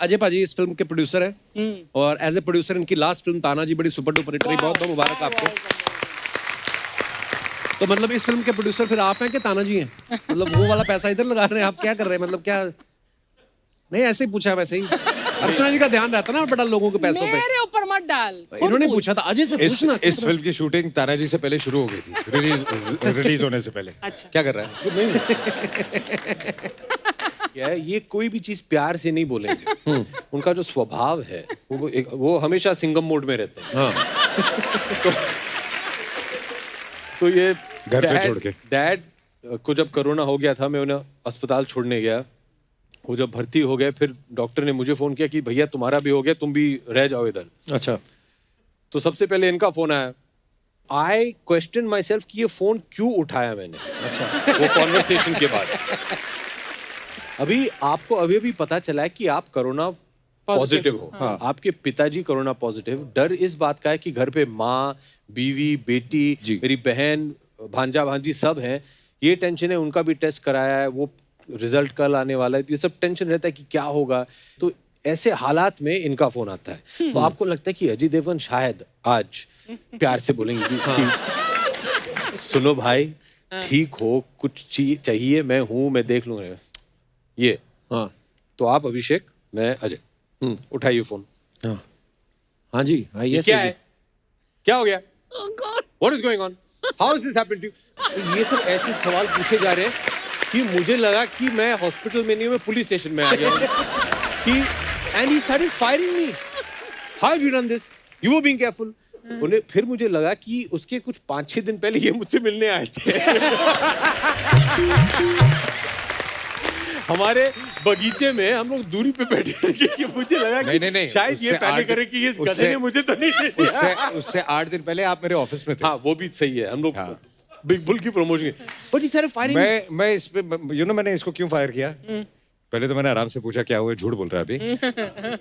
अजय पाजी इस फिल्म के प्रोड्यूसर हैं और एज ए प्रोड्यूसर इनकी लास्ट फिल्म तानाजी बड़ी सुपर डुपर हिट रही। बहुत बहुत मुबारक आपको। तो मतलब इस फिल्म के प्रोड्यूसर फिर आप हैं कि तानाजी हैं? मतलब वो वाला पैसा इधर लगा रहे हैं, आप क्या कर रहे हैं? मतलब क्या? नहीं ऐसे ही पूछा, वैसे ही अर्चना जी का ध्यान रहता ना बड़ा लोगों के पैसों पे। मेरे ऊपर मत डाल। इन्होंने पूछा था अजय से पूछना। इस फिल्म की शूटिंग तानाजी से पहले शुरू हो गई थी, रिलीज होने से पहले। अच्छा। क्या कर रहा है? क्या है, ये कोई भी चीज प्यार से नहीं बोलेंगे। उनका जो स्वभाव है वो हमेशा सिंगम मोड में रहते हैं। हाँ। तो ये घर पे छोड़ के। डैड को जब कोरोना हो गया था, मैं उन्हें अस्पताल छोड़ने गया। वो जब भर्ती हो गए, फिर डॉक्टर ने मुझे फोन किया कि भैया तुम्हारा भी हो गया, तुम भी रह जाओ इधर। अच्छा। तो सबसे पहले इनका फोन आया। आई क्वेश्चन माई सेल्फ कि ये फोन क्यों उठाया मैंने। अच्छा। वो कॉन्वर्सेशन के बाद आपको अभी पता चला है कि आप कोरोना पॉजिटिव हो। हाँ। आपके पिताजी कोरोना पॉजिटिव। डर इस बात का है कि घर पे माँ, बीवी, बेटी, मेरी बहन, भांजा भांजी सब हैं। ये टेंशन है, उनका भी टेस्ट कराया है, वो रिजल्ट कल आने वाला है। तो ये सब टेंशन रहता है कि क्या होगा। तो ऐसे हालात में इनका फोन आता है। तो आपको लगता है कि अजय देवगन शायद आज प्यार से बोलेंगे कि सुनो भाई, ठीक हो, कुछ चाहिए, मैं हूं, मैं देख लूंगा ये। हाँ। तो आप अभिषेक, मैं अजय, उठाइए फोन। हाँ। हाँ जी, आइए। क्या है? क्या हो गया? What is going on? How is this happened to you? ये सब ऐसे सवाल पूछे जा रहे हैं कि मुझे लगा कि मैं हॉस्पिटल में नहीं हूं, मैं पुलिस स्टेशन में आ गया हूं। कि and he started firing me. How have you done this? You were being careful. उन्हें फिर मुझे लगा कि उसके कुछ 5-6 दिन पहले ये मुझसे मिलने आए थे। हमारे बगीचे में हम लोग दूरी पे बैठे थे कि मुझे लगा कि नहीं, शायद ये पहले करे कि इस गधे ने मुझे तो नहीं दिया। उससे 8 दिन पहले आप मेरे ऑफिस में थे। हाँ, वो भी सही है। हम लोग बिग बुल की प्रमोशन। बट ये सारे फायरिंग। मैं इस पे मैंने इसको क्यों फायर किया? पहले तो मैंने आराम से पूछा क्या हुआ, झूठ बोल रहा है अभी।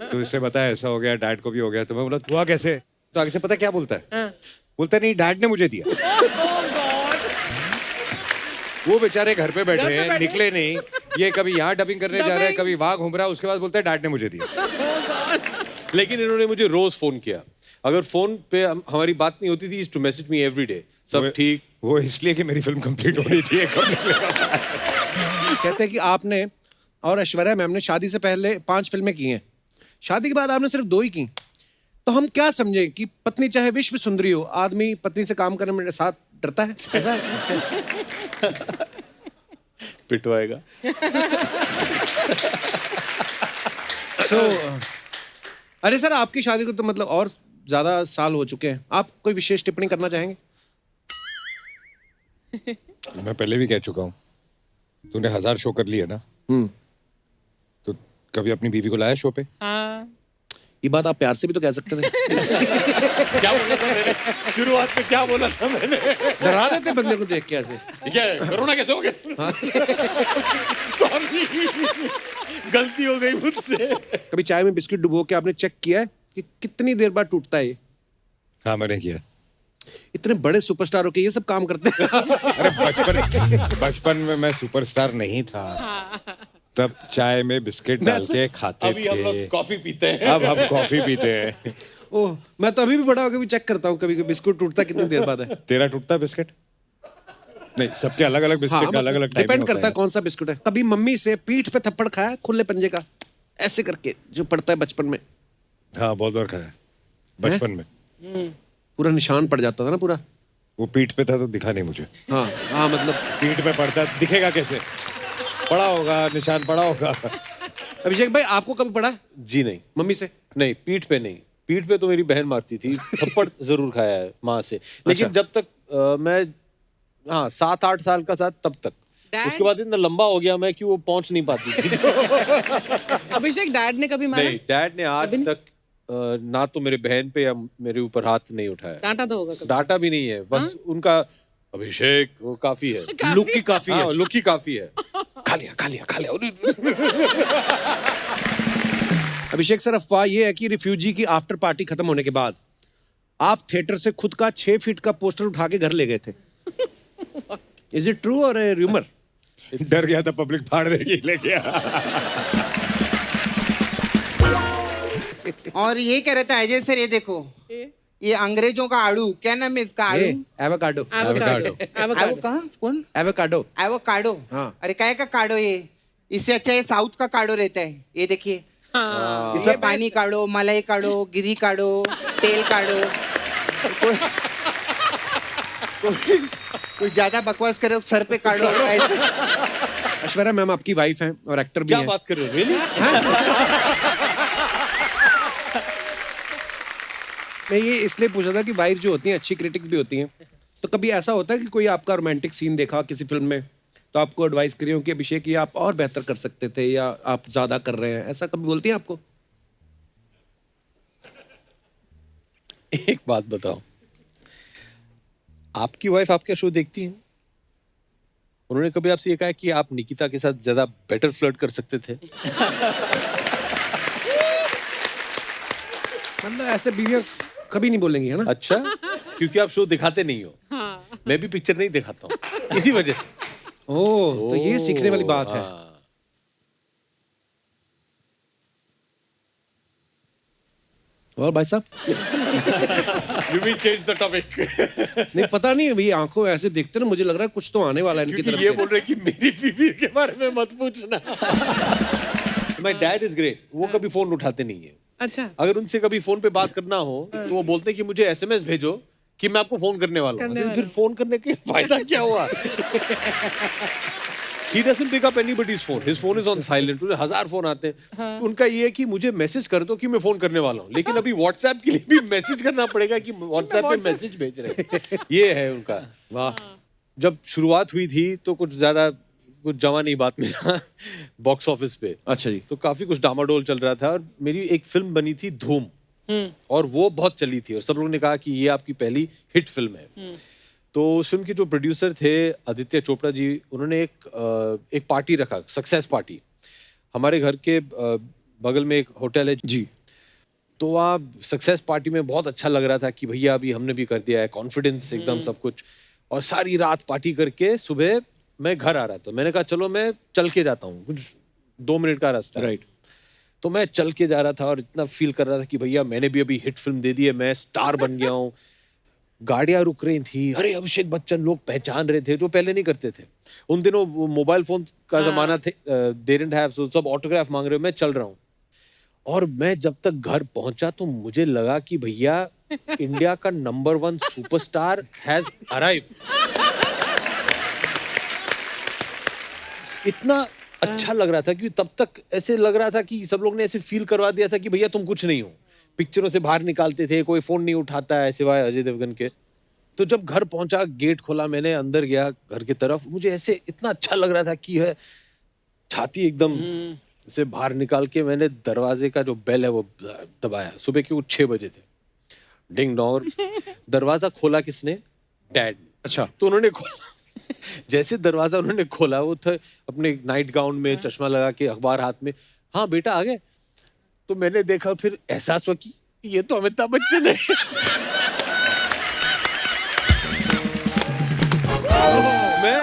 तो इससे बताया ऐसा हो गया, डैड को भी हो गया। तो मैं बोला हुआ कैसे? तो आगे से पता क्या बोलता है? बोलता नहीं, डैड ने मुझे दिया। वो बेचारे घर पे बैठे हैं, निकले नहीं। ये कभी यहाँ डबिंग करने जा रहा है, कभी वहां घूम रहा है। उसके बाद बोलता है डैड ने मुझे दिया। लेकिन इन्होंने मुझे रोज फोन किया। अगर फोन पे हमारी बात नहीं होती थी, to message me every day, सब ठीक। वो इसलिए कि मेरी फिल्म कंप्लीट होनी थी। कहते हैं कि आपने और ऐश्वर्या मैम ने शादी से पहले 5 फिल्में की हैं, शादी के बाद आपने सिर्फ 2 ही की। तो हम क्या समझें कि पत्नी चाहे विश्व सुंदरी हो, आदमी पत्नी से काम करने में साथ डरता है? पिटवाएगा। अरे सर, आपकी शादी को तो मतलब और ज्यादा साल हो चुके हैं, आप कोई विशेष टिप्पणी करना चाहेंगे? मैं पहले भी कह चुका हूँ, तूने 1000 शो कर लिए ना, तो कभी अपनी बीवी को लाया शो पे? हाँ। ये बात आप प्यार से भी तो कह सकते थे। क्या बोला था मैंने? शुरुआत में क्या बोला था मैंने? डरा देते बंदे को देख के ऐसे। क्या है? कोरोना कैसे हो गया? सॉरी, गलती हो गई मुझसे। कभी चाय में बिस्किट डुबो के आपने चेक किया है कि कितनी देर बाद टूटता है ये? हाँ, मैंने किया। इतने बड़े सुपरस्टार होके ये सब काम करते हैं। अरे बचपन में मैं सुपरस्टार नहीं था। तब चाय में बिस्किट डाल के खाते अभी हम लोग थे। कॉफी पीते हैं। अब हम कॉफी पीते हैं। ओह, मैं तो अभी भी बड़ा होकर भी चेक करता हूँ कभी बिस्कुट टूटता कितनी देर बाद है। तेरा टूटता बिस्किट? नहीं, सबके अलग अलग बिस्किट का अलग अलग टाइम डिपेंड करता है कौन सा बिस्कुट है। कभी मम्मी से पीठ पे थप्पड़ खाया खुले पंजे का, ऐसे करके जो पड़ता है बचपन में? हाँ, बहुत बार खाया बचपन में। पूरा निशान पड़ जाता था ना पूरा। वो पीठ पे था तो दिखा नहीं मुझे। हाँ हाँ, मतलब पीठ पे पड़ता दिखेगा कैसे? पड़ा होगा, निशान पड़ा होगा। अभिषेक भाई, आपको कभी पड़ा? जी नहीं। मम्मी से? नहीं, पीठ पे नहीं। पीठ पे तो मेरी बहन मारती थी। थप्पड़ जरूर खाया है माँ से, लेकिन जब तक मैं 7-8 साल का था तब तक। उसके बाद इतना लंबा हो गया मैं कि वो पहुंच नहीं पाती थी। अभिषेक, डैड ने कभी मारा? नहीं, डैड ने आज तक ना तो मेरे बहन पे या मेरे ऊपर हाथ नहीं उठाया। डांटा तो होगा कभी? डांटा भी नहीं है, बस उनका अभिषेक वो काफी है। लुक की काफी है। लुक ही काफी है। खा लिया। अभिषेक सर, अफवाह ये है कि रिफ्यूजी की आफ्टर पार्टी खत्म होने के बाद आप थिएटर से खुद का 6 फीट का पोस्टर उठा के घर ले गए थे। इज इट ट्रू और र्यूमर? डर गया था पब्लिक फाड़ देगी, ले गया। और ये कह रहा था अजय सर, ये देखो, ये अंग्रेजों का आड़ू, क्या नाम है इसका आड़ू? एवोकाडो एवोकाडो एवो कहाँ? कौन? Avocado avocado. हाँ। अरे काय का काढ़ो ये? इससे अच्छा ये साउथ का काढ़ो रहता है, ये देखिए। हाँ, इसमें पानी काढ़ो, मलाई काढ़ो, गिरी काढ़ो, तेल काढ़ो। कोई ज्यादा बकवास करे सर पे काढ़ो। ऐश्वर्या मैम आपकी वाइफ हैं और एक्टर भी क्या हैं। बात कर रहे हो? रियली? मैं ये इसलिए पूछा था कि वाइफ जो होती हैं अच्छी क्रिटिक भी होती हैं, तो कभी ऐसा होता है कि कोई आपका रोमांटिक सीन देखा किसी फिल्म में तो आपको एडवाइस करी हो कि अभिषेक ये आप और बेहतर कर सकते थे या आप ज्यादा कर रहे हैं, ऐसा कभी बोलती हैं आपको? एक बात बताओ, आपकी वाइफ आपका शो देखती है? उन्होंने कभी आपसे ये कहा कि आप निकिता के साथ ज्यादा बेटर फ्लर्ट कर सकते थे? मतलब ऐसे बीवियां कभी नहीं बोलेंगी, है ना? अच्छा, क्योंकि आप शो दिखाते नहीं हो। मैं भी पिक्चर नहीं दिखाता हूँ इसी वजह से। ओह, तो ये सीखने वाली बात है। हाँ। और भाई साहब You will change the topic. नहीं, पता नहीं है, ये आंखों ऐसे देखते ना, मुझे लग रहा है कुछ तो आने वाला है इनकी क्योंकि तरफ ये से। बोल रहे हैं कि मेरी बीवी के बारे में मत पूछना। माय डैड इज ग्रेट, वो कभी फोन उठाते नहीं है। अच्छा, अगर उनसे कभी फोन पे बात करना हो तो वो बोलते हैं कि मुझे एसएमएस भेजो कि मैं आपको फोन करने वाला हूँ। फिर फोन करने के फायदा क्या हुआ? He doesn't pick up anybody's phone. His phone is on silent. उन्हें 1000 फोन आते हैं। उनका ये है कि मुझे मैसेज कर दो कि मैं फोन करने वाला हूँ। लेकिन अभी व्हाट्सएप के लिए भी मैसेज करना पड़ेगा कि व्हाट्सएप पे मैसेज भेज रहे हैं। ये है उनका। वाह। जब शुरुआत हुई थी तो कुछ ज्यादा कुछ जमा नहीं बात मिला बॉक्स ऑफिस पे। अच्छा जी। तो काफी कुछ डामाडोल चल रहा था और मेरी एक फिल्म बनी थी धूम, और वो बहुत चली थी और सब लोगों ने कहा कि ये आपकी पहली हिट फिल्म है। तो उस फिल्म के जो प्रोड्यूसर थे आदित्य चोपड़ा जी, उन्होंने एक पार्टी रखा, सक्सेस पार्टी। हमारे घर के बगल में एक होटल है जी। तो वहाँ सक्सेस पार्टी में बहुत अच्छा लग रहा था कि भैया अभी हमने भी कर दिया है, कॉन्फिडेंस एकदम सब कुछ। और सारी रात पार्टी करके सुबह मैं घर आ रहा था। मैंने कहा चलो मैं चल के जाता हूँ, कुछ 2 मिनट का रास्ता है। राइट। तो मैं चल के जा रहा था और इतना फील कर रहा था कि भैया मैंने भी अभी हिट फिल्म दे दी है, मैं स्टार बन गया हूँ। गाड़ियां रुक रही थी, अरे अभिषेक बच्चन लोग पहचान रहे थे जो पहले नहीं करते थे। उन दिनों मोबाइल फोन का जमाना थे, दे डिडंट हैव, सो सब ऑटोग्राफ मांग रहे हो। मैं चल रहा हूँ और मैं जब तक घर पहुंचा तो मुझे लगा कि भैया इंडिया का नंबर 1 सुपरस्टार हैज अराइव्ड। इतना अच्छा लग रहा था कि तब तक ऐसे लग रहा था कि सब लोग ने ऐसे फील करवा दिया था कि भैया तुम कुछ नहीं हो। पिक्चरों से बाहर निकालते थे, कोई फोन नहीं उठाता है सिवाय अजय देवगन के। तो जब घर पहुंचा, गेट खोला, मैंने अंदर गया घर की तरफ, मुझे ऐसे इतना अच्छा लग रहा था कि है छाती एकदम से बाहर निकाल के मैंने दरवाजे का जो बेल है वो दबाया। सुबह के 6 बजे थे, डिंग डोंग। दरवाजा खोला किसने? डैड। अच्छा। तो उन्होंने खोला, जैसे दरवाजा उन्होंने खोला, वो थे अपने नाइट गाउन में, चश्मा लगा के, अखबार हाथ में। हाँ बेटा आ गए। तो मैंने देखा, फिर एहसास हुआ कि ये तो अमिताभ बच्चन है। मैं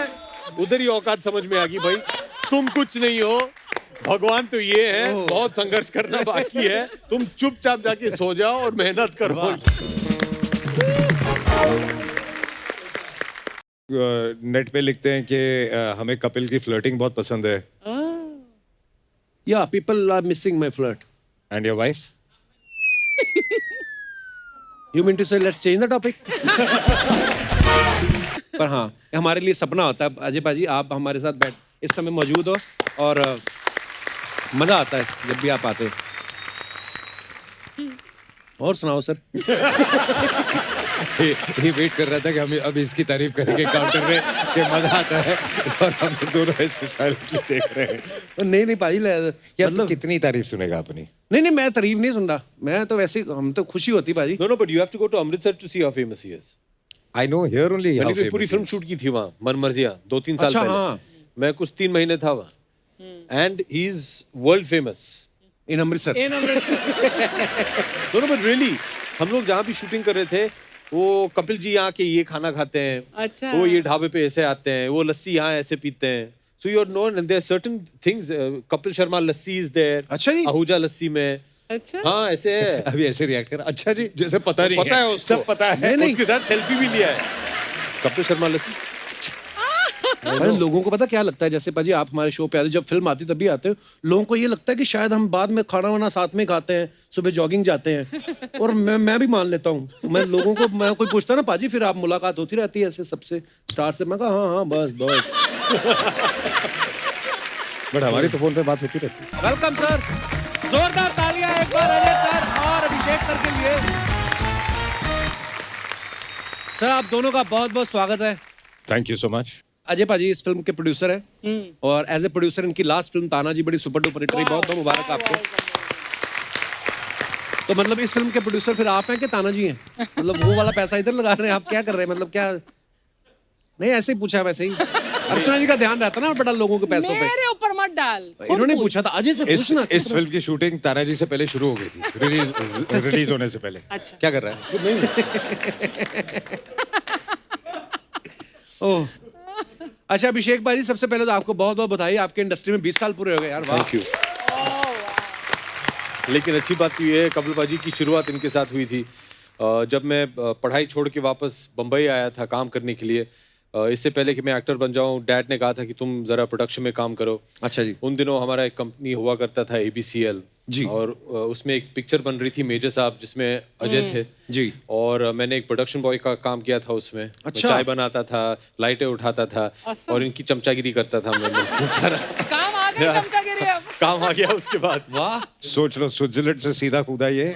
उधर ही औकात समझ में आ गई, भाई तुम कुछ नहीं हो, भगवान तो ये है, बहुत संघर्ष करना बाकी है, तुम चुपचाप जाके सो जाओ और मेहनत करो। नेट पे लिखते हैं कि हमें कपिल की फ्लर्टिंग बहुत पसंद है। या people are missing my flirt. And your wife? You mean to say let's change the topic? पर हाँ, हमारे लिए सपना होता है अजय पाजी, आप हमारे साथ बैठ इस समय मौजूद हो और मजा आता है जब भी आप आते हो। और सुनाओ सर। ये वेट कर रहा था कि हम अब इसकी तारीफ करेंगे काउंटर में कि मजा आता है, और हम दोनों ऐसे साइलेंटली देख रहे हैं। नहीं पाजी, यार मतलब कितनी तारीफ सुनेगा अपनी? नहीं, मैं तारीफ नहीं सुन रहा, मैं तो वैसे हम तो खुशी होती पाजी। No, but you have to go to Amritsar to see how famous he is. I know here only how मैंने कोई famous पूरी he फिल्म is. शूट की थी वहाँ, मन मर्जिया, 2-3 साल अच्छा, पहले। हाँ। मैं कुछ 3 महीने था वहाँ। And he is world famous in Amritsar. दोनों। बट रियली हम लोग जहाँ भी शूटिंग कर रहे थे, वो कपिल जी यहाँ के ये खाना खाते हैं, अच्छा। वो ये ढाबे पे ऐसे आते हैं, वो लस्सी यहाँ ऐसे पीते हैं। So you are known and there certain things. Kapil Sharma lassi is there. अच्छा जी। आहूजा लस्सी में अच्छा हाँ ऐसे है। अभी ऐसे रिएक्ट कर, अच्छा जी, जैसे पता नहीं पता है उसको, सब पता है। उसके साथ सेल्फी भी लिया है। कपिल शर्मा लस्सी। अरे लोगों को पता क्या लगता है, जैसे पाजी आप हमारे शो पे आते, जब फिल्म आती तभी आते हो, लोगों को ये लगता है कि शायद हम बाद में खाना वाना साथ में खाते हैं, सुबह जॉगिंग जाते हैं, और मैं भी मान लेता हूँ। मैं लोगों को, मैं कोई पूछता ना पाजी फिर आप मुलाकात होती रहती है ऐसे सबसे स्टार से, मैं कहा हाँ हाँ बस बस। बट हमारी तो फोन पे बात होती रहती है। वेलकम सर, जोरदार तालियां एक बार अजय सर और अभिषेक सर के लिए। सर आप दोनों का बहुत बहुत स्वागत है। Thank you so much. Ajay पाजी इस फिल्म के प्रोड्यूसर हैं और एज ए प्रोड्यूसर इनकी लास्ट फिल्म तानाजी बड़ी सुपर डुपर हिट रही, बहुत बहुत मुबारक आपको। तो मतलब इस फिल्म के प्रोड्यूसर फिर आप हैं कि तानाजी हैं? मतलब वो वाला पैसा इधर लगा रहे हैं, आप क्या कर रहे हैं, मतलब क्या? नहीं ऐसे ही पूछा, वैसे ही अर्चना जी का ध्यान रहता ना बड़ा लोगों के पैसों पे। मेरे ऊपर मत डाल, खुद इन्होंने पूछ। पूछा था अजय से पूछना। इस फिल्म की शूटिंग तानाजी से पहले शुरू हो गई थी, रिलीज होने से पहले। अच्छा क्या कर रहा है? ओह अच्छा अभिषेक भाई, सबसे पहले तो आपको बहुत बहुत बधाई, आपके इंडस्ट्री में 20 साल पूरे हो गए यार, वाह। Thank you. लेकिन अच्छी बात तो ये है, कपिल पाजी की शुरुआत इनके साथ हुई थी जब मैं पढ़ाई छोड़ के वापस बम्बई आया था काम करने के लिए। इससे पहले कि मैं एक्टर बन जाऊं, डैड ने कहा था कि तुम जरा प्रोडक्शन में काम करो। अच्छा जी। उन दिनों हमारा एक कंपनी हुआ करता था ABCL जी। और उसमें एक पिक्चर बन रही थी मेजर साहब जिसमें अजय थे जी। और मैंने एक प्रोडक्शन बॉय का काम किया था उसमें। मैं अच्छा। चाय बनाता था, लाइटें उठाता था Awesome. और इनकी चमचागिरी करता था मैं। बेचारा काम आ गई चमचागिरी अब। काम आ गया उसके बाद। वाह सोच लो, स्विट्जरलैंड से सीधा कूदा ये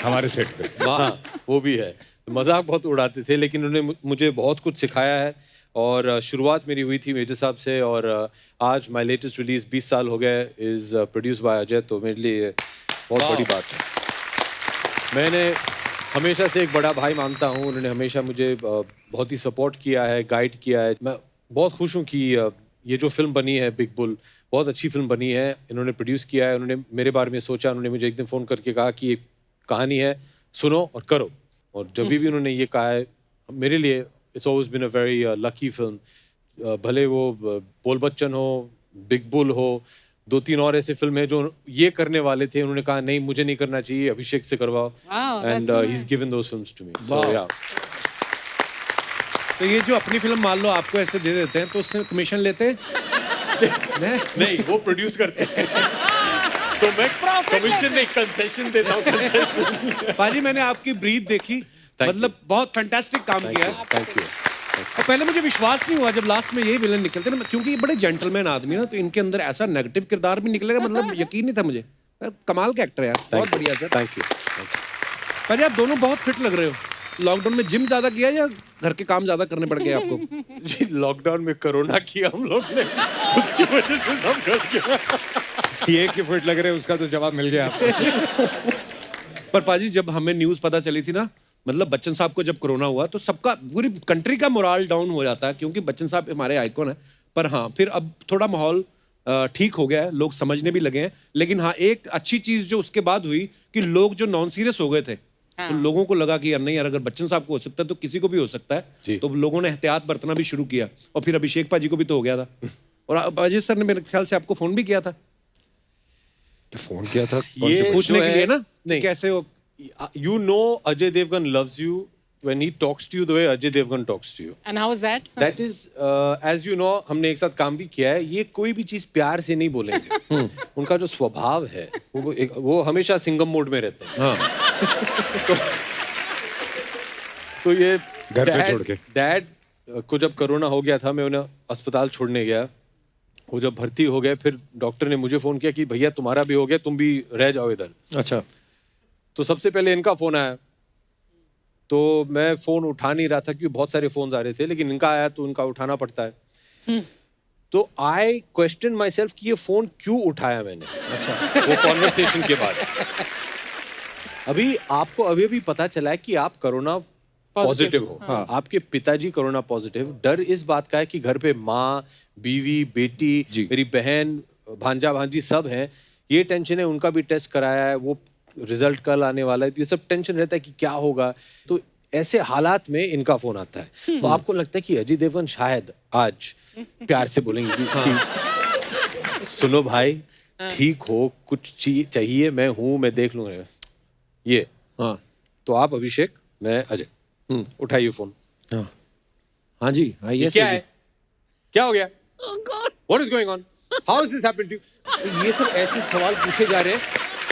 हमारे सेट पे। वाह वो भी है। मजाक बहुत उड़ाते थे लेकिन उन्होंने मुझे बहुत कुछ सिखाया है और शुरुआत मेरी हुई थी मेजर साहब से और आज माय लेटेस्ट रिलीज 20 साल हो गए इज प्रोड्यूस बाय अजय, तो मेरे लिए बहुत बड़ी बात है। मैंने हमेशा से एक बड़ा भाई मानता हूँ, उन्होंने हमेशा मुझे बहुत ही सपोर्ट किया है, गाइड किया है। मैं बहुत खुश हूँ कि ये जो फिल्म बनी है बिग बुल बहुत अच्छी फिल्म बनी है। इन्होंने प्रोड्यूस किया है, उन्होंने मेरे बारे में सोचा, उन्होंने मुझे एक दिन फ़ोन करके कहा कि ये कहानी है, सुनो और करो। और जब भी उन्होंने ये कहा है, मेरे लिए it's always been a very lucky film. भले वो बोल बच्चन हो, बिग बुल हो, 2-3 और ऐसे फिल्म है जो ये करने वाले थे, उन्होंने कहा नहीं मुझे नहीं करना चाहिए, अभिषेक से करवाओ। Wow, and that's so he is given those films to me. So या तो ये जो अपनी फिल्म मान लो आपको ऐसे दे देते हैं तो उससे कमीशन लेते हैं? नहीं वो प्रोड्यूस करते हैं तो मैं कमीशन नहीं कंसेशन देता हूँ। कंसेशन। पाजी मैंने आपकी ब्रीथ देखी, मतलब बहुत फैंटास्टिक काम किया है। Thank you. और पहले मुझे विश्वास नहीं हुआ जब लास्ट में यही विलन निकलते ना, क्योंकि ये बड़े जेंटलमैन आदमी ना, तो इनके अंदर ऐसा नेगेटिव किरदार भी निकलेगा, मतलब यकीन नहीं था मुझे। कमाल का एक्टर है यार, बहुत बढ़िया सर। Thank you. पाजी आप दोनों बहुत फिट लग रहे हो। लॉकडाउन में जिम ज्यादा किया या घर के काम ज्यादा करने पड़ गए आपको? जी लॉकडाउन में कोरोना किया हम लोग ने, उसकी वजह से सब कर गया। ये कि फिट लग रहे हैं उसका तो जवाब मिल गया आपको। पर पाजी जब हमें न्यूज पता चली थी ना, मतलब बच्चन साहब को जब कोरोना हुआ तो सबका, पूरी कंट्री का मोराल डाउन हो जाता है, क्योंकि बच्चन साहब हमारे आइकॉन है। पर हाँ फिर अब थोड़ा माहौल ठीक हो गया है, लोग समझने भी लगे हैं। लेकिन हाँ एक अच्छी चीज जो उसके बाद हुई कि लोग जो नॉन सीरियस हो गए थे, तो लोगों को लगा कि यार नहीं यार, अगर बच्चन साहब को हो सकता है तो किसी को भी हो सकता है। तो लोगों ने एहतियात बरतना भी शुरू किया और फिर अभिषेक पाजी को भी तो हो गया था। और अजय सर ने मेरे ख्याल से आपको फोन भी किया था, फोन किया था ये पूछने जो के है- लिए ना नहीं। कैसे हो। You know Ajay Devgan loves you when he talks to you the way Ajay Devgan talks to you. And how is that? That is, as you know, हमने एक साथ काम भी किया है। ये कोई भी चीज प्यार से नहीं बोलेंगे। उनका जो स्वभाव है वो हमेशा सिंगम मोड में रहते हैं। हाँ तो ये घर पे छोड़ के। डैड को जब कोरोना हो गया था, मैं उन्हें अस्पताल छोड़ने गया। वो जब भर्ती हो गए, फिर डॉक्टर ने मुझे फोन किया कि भैया तुम्हारा भी हो गया, तुम भी रह जाओ इधर। अच्छा। तो सबसे पहले इनका फोन आया, तो मैं फोन उठा नहीं रहा था क्योंकि बहुत सारे फोन आ रहे थे, लेकिन इनका आया तो उनका उठाना पड़ता है। तो आई क्वेश्चन माई सेल्फ कि ये फोन क्यों उठाया मैंने। अच्छा। वो कॉन्वर्सेशन के बाद अभी आपको अभी पता चला है कि आप कोरोना पॉजिटिव हो। हाँ। आपके पिताजी कोरोना पॉजिटिव। डर इस बात का है कि घर पे माँ, बीवी, बेटी, मेरी बहन, भांजा भांजी सब हैं। ये टेंशन है, उनका भी टेस्ट कराया है, वो रिजल्ट कल आने वाला है, तो ये सब टेंशन रहता है कि क्या होगा। तो ऐसे हालात में इनका फोन आता है, तो आपको लगता है कि अजय देवगन शायद आज प्यार से बोलेंगे कि सुनो भाई ठीक हो, कुछ चाहिए, मैं हूँ, मैं देख लूंगा। ये हाँ तो आप अभिषेक, मैं अजय, उठाइए फोन। हाँ हाँ जी, आइए क्या सर है, क्या हो गया? What is going on? How has this happened to you? ये सब ऐसे सवाल पूछे जा रहे हैं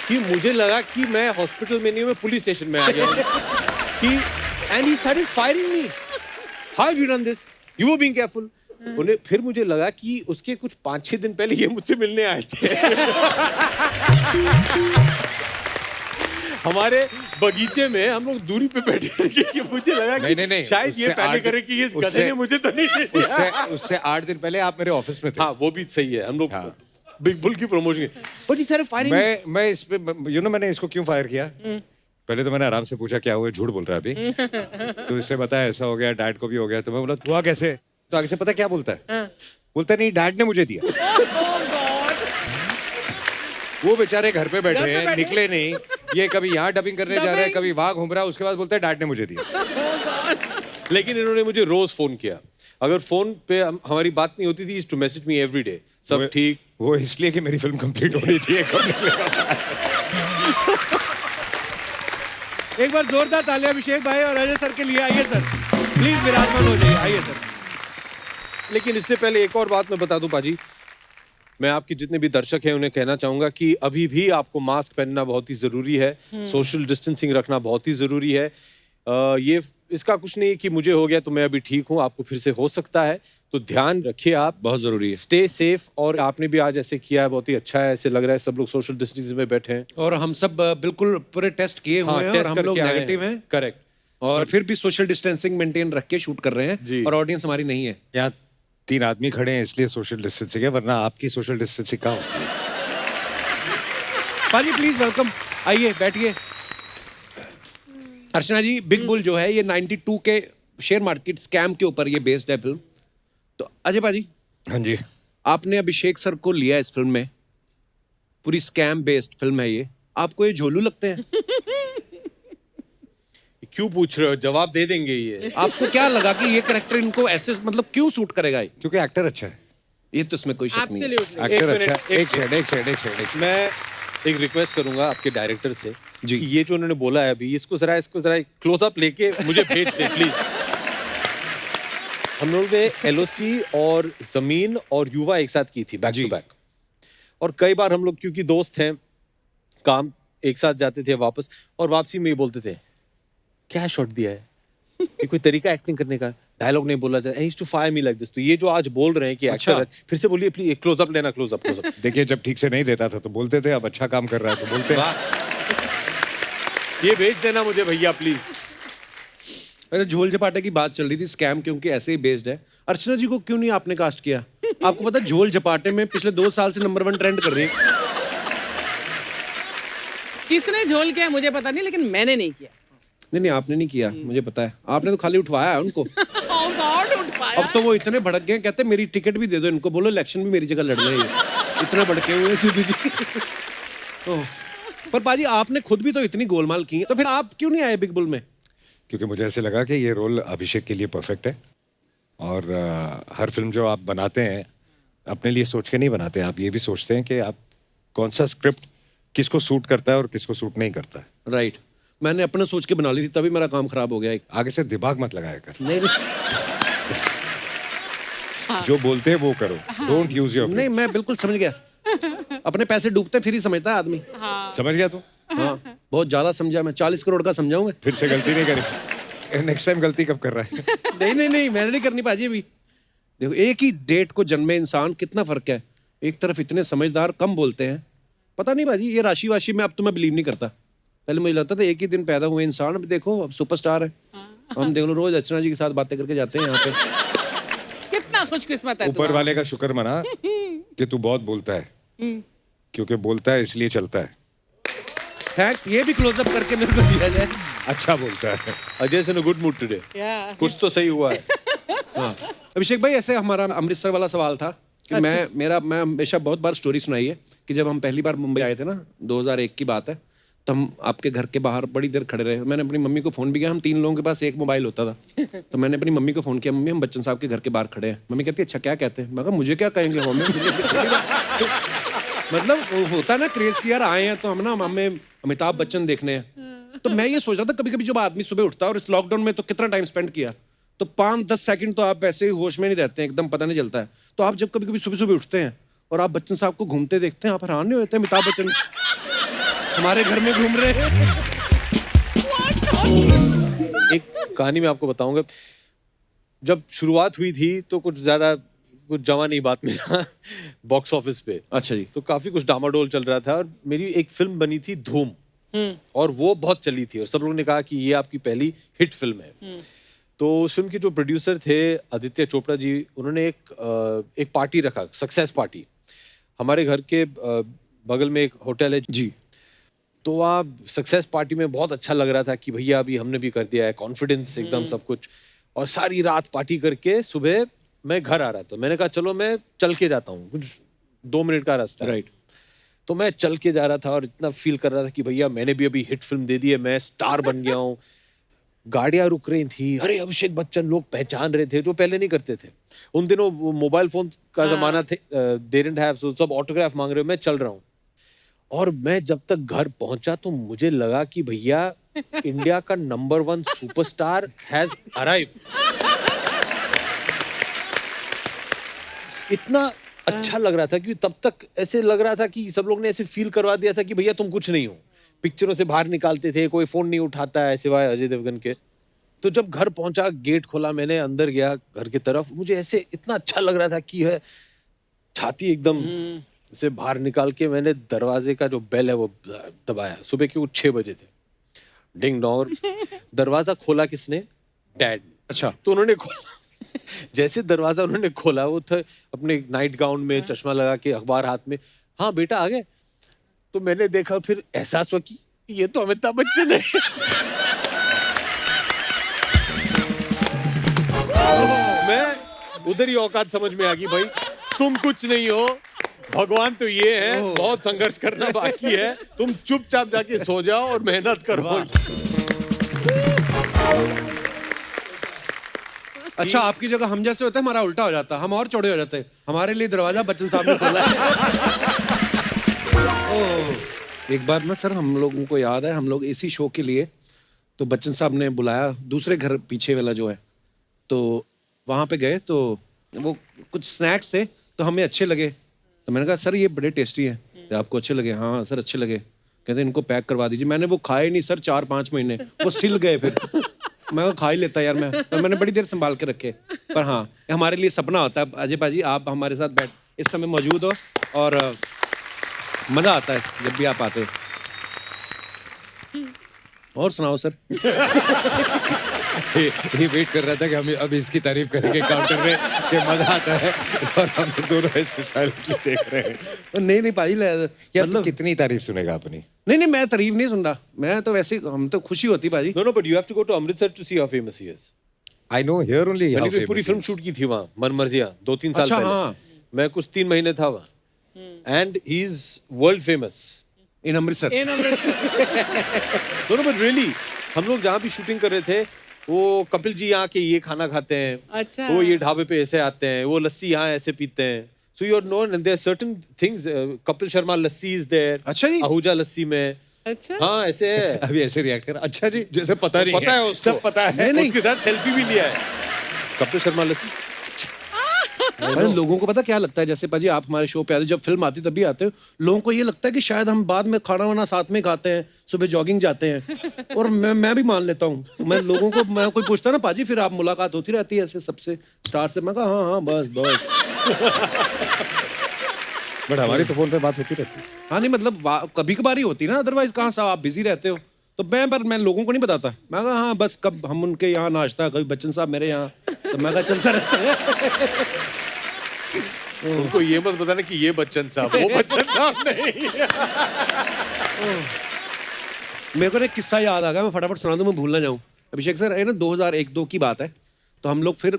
कि मुझे लगा कि मैं हॉस्पिटल में नहीं हूँ, मैं पुलिस स्टेशन में आ गया हूँ। कि and he started firing me. How have you done this? You were being careful. उन्हें फिर मुझे लगा कि उसके कुछ 5-6 दिन पहले ये मुझसे मिलने आए थे। हमारे बगीचे में हम लोग दूरी पे बैठे थे कि मुझे लगा कि नहीं, शायद ये पैनिक करे कि इस गधे ने मुझे तो नहीं दिया। उससे 8 दिन पहले आप मेरे ऑफिस में थे। हाँ वो भी सही है, हम लोग बिग बुल की प्रमोशन। बट ये सारे फायरिंग मैं इस पे मैंने इसको क्यों फायर किया? पहले तो मैंने आराम से पूछा क्या हुआ, झूठ बोल रहा है अभी। तो इससे बताया ऐसा हो गया, डैड को भी हो गया। तो मैं बोला हुआ कैसे? तो आगे से पता क्या बोलता है? बोलता नहीं, डैड ने मुझे दिया। वो बेचारे घर पे बैठे हैं, निकले नहीं। ये कभी यहाँ डबिंग करने जा रहा है, कभी वहां घूम रहा है, उसके बाद बोलता है डैड ने मुझे दिया। लेकिन इन्होंने मुझे रोज फोन किया। अगर फोन पे हमारी बात नहीं होती थी, to message me every day, सब ठीक। वो इसलिए कि मेरी फिल्म कंप्लीट होनी थी। एक बार जोरदार तालियां अभिषेक भाई और अजय सर के लिए। आइए सर, प्लीज विराजमान हो जाइए। आइए सर। लेकिन इससे पहले एक और बात मैं बता दूं पाजी, मैं आपके जितने भी दर्शक हैं उन्हें कहना चाहूंगा कि अभी भी आपको मास्क पहनना बहुत ही जरूरी है, सोशल डिस्टेंसिंग रखना बहुत ही जरूरी है। ये इसका कुछ नहीं कि मुझे हो गया तो मैं अभी ठीक हूँ, आपको फिर से हो सकता है, तो ध्यान रखिए आप, बहुत जरूरी है। Stay safe. और आपने भी आज ऐसे किया है, बहुत ही अच्छा है। ऐसे लग रहा है सब लोग सोशल डिस्टेंसिंग में बैठे हैं और हम सब बिल्कुल पूरे टेस्ट किए हुए हैं और हम लोग नेगेटिव हैं। करेक्ट। और फिर भी सोशल डिस्टेंसिंग मेंटेन रख के शूट कर रहे हैं और ऑडियंस हमारी नहीं है। यहाँ 3 आदमी खड़े हैं इसलिए सोशल डिस्टेंसिंग है, वरना आपकी सोशल डिस्टेंसिंग कहाँ होती है? पाजी प्लीज वेलकम, आइए बैठिए। अर्चना जी, बिग बुल जो है ये 92 के शेयर मार्केट स्कैम के ऊपर ये बेस्ड है फिल्म। तो अजय पाजी, हाँ जी, आपने अभिषेक सर को लिया इस फिल्म में, पूरी स्कैम बेस्ड फिल्म है ये, आपको ये झोलू लगते हैं? क्यों पूछ रहे हो, जवाब दे देंगे ये। आपको क्या लगा कि ये कैरेक्टर इनको ऐसे मतलब क्यों सूट करेगा? क्योंकि एक्टर अच्छा है। ये तो इसमें कोई शक नहीं है। Absolutely. एक्टर एक अच्छा मिनट, है। एक सेकंड। मैं एक रिक्वेस्ट करूंगा आपके डायरेक्टर से जी। कि ये जो उन्होंने बोला है अभी, इसको जरा क्लोज अप लेके मुझे भेज दे प्लीज। हम लोग ने एलओसी और जमीन और युवा एक साथ की थी बैक टू बैक, और कई बार हम लोग क्योंकि दोस्त हैं, काम एक साथ जाते थे वापस, और वापसी में ये बोलते थे क्या शॉट दिया है, ये कोई तरीका एक्टिंग करने का, डायलॉग नहीं बोला जाता, used to fire me like this. तो ये जो आज बोल रहे हैं कि एक्टर है, फिर से बोलिए प्लीज, क्लोज अप लेना, क्लोज अप। देखिए, जब ठीक से नहीं देता था तो बोलते थे, अब अच्छा काम कर रहा है तो बोलते हैं। ये भेज देना मुझे भैया प्लीज। अरे झोल झपाटे की बात चल रही थी, स्कैम क्योंकि ऐसे ही बेस्ड है। अर्चना जी को क्यों नहीं आपने कास्ट किया? आपको पता है झोल झपाटे में पिछले 2 साल से नंबर 1 ट्रेंड कर रही है। किसने झोल किया मुझे पता नहीं, लेकिन मैंने नहीं किया। नहीं, आपने नहीं किया, मुझे पता है। आपने तो खाली उठवाया है उनको। Oh God, उठ पाया। अब तो वो इतने भड़क गए, कहते मेरी टिकट भी दे दो इनको, बोलो इलेक्शन भी मेरी जगह लड़ रहे हैं। इतना भड़के हुए हैं सिद्धू जी। ओह, पर पाजी आपने खुद भी तो इतनी गोलमाल की है, तो फिर आप क्यों नहीं आए बिग बुल में? क्योंकि मुझे ऐसे लगा कि ये रोल अभिषेक के लिए परफेक्ट है। और हर फिल्म जो आप बनाते हैं अपने लिए सोच के नहीं बनाते, आप ये भी सोचते हैं कि आप कौन सा स्क्रिप्ट किसको सूट करता है और किसको सूट नहीं करता है। राइट, मैंने अपना सोच के बना ली थी, तभी मेरा काम खराब हो गया। आगे से दिमाग मत लगाया कर। नहीं जो बोलते हैं वो करो, डोंट यूज योर। नहीं, मैं बिल्कुल समझ गया। अपने पैसे डूबते फिर ही समझता है आदमी। समझ गया तू? हाँ, बहुत ज्यादा समझा मैं, 40 करोड़ का समझाऊंगा। फिर से गलती नहीं करी। नेक्स्ट टाइम गलती कब कर रहा है? नहीं, मैंने नहीं करनी पाजी अभी। देखो, एक ही डेट को जन्मे इंसान, कितना फर्क है। एक तरफ इतने समझदार कम बोलते हैं, पता नहीं भाजी, ये राशि वाशी में अब तो मैं बिलीव नहीं करता। पहले मुझे लगता था एक ही दिन पैदा हुए इंसान, अब देखो अब सुपरस्टार है। हम देख लो रोज अर्चना जी के साथ बातें करके जाते हैं यहाँ पे। कितना खुशकिस्मत है तू। ऊपर वाले का शुक्र मना कि तू बहुत बोलता है, क्योंकि बोलता है इसलिए चलता है। थैंक्स, ये भी क्लोज अप करके मेरे को दिया जाए। अच्छा बोलता है। अजय से गुड मूड टुडे, Yeah. कुछ तो सही हुआ है। हाँ, अभिषेक भाई, ऐसे हमारा अमृतसर वाला सवाल था कि मैं हमेशा बहुत बार स्टोरी सुनाई है कि जब हम पहली बार मुंबई आए थे ना, 2001 की बात है, तो हम आपके घर के बाहर बड़ी देर खड़े रहे। मैंने अपनी मम्मी को फ़ोन भी किया, हम 3 लोगों के पास एक मोबाइल होता था। तो मैंने अपनी मम्मी को फ़ोन किया, मम्मी हम बच्चन साहब के घर के बाहर खड़े हैं। मम्मी कहती है अच्छा क्या कहते हैं? मैं कहा मुझे क्या कहेंगे, मतलब वो होता है ना क्रेज कि यार आए हैं तो हम ना हमें अमिताभ बच्चन देखने हैं। तो मैं ये सोच रहा था कभी कभी जब आदमी सुबह उठता है और इस लॉकडाउन में तो कितना टाइम स्पेंड किया, तो 5-10 सेकंड तो आप ऐसे ही होश में नहीं रहते हैं, एकदम पता नहीं चलता है। तो आप जब कभी कभी सुबह सुबह उठते हैं और आप बच्चन साहब को घूमते देखते हैं, आप हैरान नहीं होते अमिताभ बच्चन हमारे घर में घूम रहे हैं। एक कहानी मैं आपको बताऊंगा। जब शुरुआत हुई थी तो कुछ जमा नहीं बात मेरा बॉक्स ऑफिस पे। अच्छा जी। तो काफी कुछ डामाडोल चल रहा था और मेरी एक फिल्म बनी थी धूम, और वो बहुत चली थी और सब लोगों ने कहा कि ये आपकी पहली हिट फिल्म है। तो उस फिल्म के जो प्रोड्यूसर थे आदित्य चोपड़ा जी, उन्होंने एक पार्टी रखा, सक्सेस पार्टी। हमारे घर के बगल में एक होटल है जी। तो वहाँ सक्सेस पार्टी में बहुत अच्छा लग रहा था कि भैया अभी हमने भी कर दिया है, कॉन्फिडेंस एकदम सब कुछ। और सारी रात पार्टी करके सुबह मैं घर आ रहा था। मैंने कहा चलो मैं चल के जाता हूँ, कुछ 2 मिनट का रास्ता है। राइट। तो मैं चल के जा रहा था और इतना फील कर रहा था कि भैया मैंने भी अभी हिट फिल्म दे दी है, मैं स्टार बन गया हूँ। गाड़ियां रुक रही थी, अरे अभिषेक बच्चन, लोग पहचान रहे थे जो पहले नहीं करते थे। उन दिनों मोबाइल फोन का जमाना थे, दे डिडंट हैव, सो सब ऑटोग्राफ मांग रहे हो। मैं चल रहा हूँ और मैं जब तक घर पहुंचा तो मुझे लगा कि भैया इंडिया का नंबर 1 सुपरस्टार हैज अराइव्ड। इतना अच्छा लग रहा था कि तब तक ऐसे लग रहा था कि सब लोग ने ऐसे फील करवा दिया था कि भैया तुम कुछ नहीं हो। पिक्चरों से बाहर निकालते थे, कोई फोन नहीं उठाता है सिवाय अजय देवगन के। तो जब घर पहुंचा, गेट खोला, मैंने अंदर गया घर की तरफ, मुझे ऐसे इतना अच्छा लग रहा था कि है छाती एकदम से बाहर निकाल के मैंने दरवाजे का जो बेल है वो दबाया। सुबह के 6 बजे थे, डिंग डोंग। दरवाजा खोला किसने? डैड। अच्छा। तो उन्होंने खोला, जैसे दरवाजा उन्होंने खोला, वो थे अपने नाइट गाउन में, चश्मा लगा के, अखबार हाथ में। हाँ बेटा आ गए। तो मैंने देखा, फिर एहसास हुआ कि ये तो अमिताभ बच्चन है। मैं उधर ही औकात समझ में आ गई, भाई तुम कुछ नहीं हो, भगवान तो ये है, बहुत संघर्ष करना बाकी है, तुम चुपचाप जाके सो जाओ और मेहनत करो। अच्छा, आपकी जगह हम जैसे होते हैं, हमारा उल्टा हो जाता, हम और चौड़े हो जाते हैं। हमारे लिए दरवाजा बच्चन साहब ने खोला है। एक बार ना सर, हम लोगों को याद है, हम लोग इसी शो के लिए तो बच्चन साहब ने बुलाया, दूसरे घर पीछे वाला जो है, तो वहाँ पे गए तो वो कुछ स्नैक्स थे तो हमें अच्छे लगे। तो मैंने कहा सर ये बड़े टेस्टी हैं, तो आपको अच्छे लगे? हाँ सर अच्छे लगे। कहते इनको पैक करवा दीजिए। मैंने वो खाए नहीं सर 4-5 महीने, वो सिल गए। फिर मैं खा ही लेता यार मैं, पर मैंने बड़ी देर संभाल के रखे। पर हाँ, हमारे लिए सपना होता है अजय भाजी, आप हमारे साथ बैठ इस समय मौजूद हो और मजा आता है जब भी आप आते। और सुनाओ सर। ये वेट कर रहा था कि हम अब इसकी तारीफ करेंगे काउंटर में कि मजा आता है, और हम दोनों ऐसे साइलेंटली देख रहे हैं। नहीं पाजी, यार मतलब कितनी तारीफ सुनेगा अपनी? नहीं मैं तारीफ नहीं सुन रहा, मैं तो वैसे हम तो खुशी होती पाजी। No, but you have to go to Amritsar to see how famous he is. I know here only how मैंने कोई famous पूरी he फिल्म is. शूट की थी वहाँ, मनमर्जियाँ, 2-3 साल अच्छा, पहले। हाँ। मैं कुछ 3 महीने था वहाँ, and he is world famous. In Amritsar. No, but really, हम लोग जहाँ भी शूटिंग कर रहे थे, वो कपिल जी यहाँ के ये खाना खाते हैं, अच्छा। वो ये ढाबे पे ऐसे आते हैं, वो लस्सी यहाँ ऐसे पीते हैं। So you're known, and there are certain things. Kapil Sharma lassi is there. अच्छा जी। आहूजा लस्सी में। अच्छा। हाँ ऐसे है। अभी ऐसे रिएक्ट कर, अच्छा जी, जैसे पता नहीं पता है उसको, सब पता है। नहीं। उसके साथ सेल्फी भी लिया है। कपिल शर्मा लस्सी। अरे लोगों को पता क्या लगता है, जैसे पाजी आप हमारे शो पे आते, जब फिल्म आती तभी आते हो, लोगों को ये लगता है कि शायद हम बाद में खाना वाना साथ में खाते हैं, सुबह जॉगिंग जाते हैं। और मैं भी मान लेता हूँ, मैं लोगों को, मैं कोई पूछता ना पाजी फिर आप मुलाकात होती रहती है ऐसे सबसे स्टार से, मैं कहा हाँ बस। बट हमारी तो फोन पे बात होती रहती है। हाँ नहीं मतलब कभी कभार ही होती ना, अदरवाइज कहाँ साहब आप बिजी रहते हो। तो मैं लोगों को नहीं बताता, मैं कहा हाँ बस कब हम उनके यहाँ नाश्ता, कभी बच्चन साहब मेरे यहाँ, तो मैं कहा चलता रहता है। उनको ये मत बताना कि ये बच्चन साहब, वो बच्चन साहब नहीं। मेरे को एक किस्सा याद आ गया, मैं फटाफट सुना दूं, मैं भूल ना जाऊं। अभिषेक सर है ना, 2001-2 की बात है, तो हम लोग फिर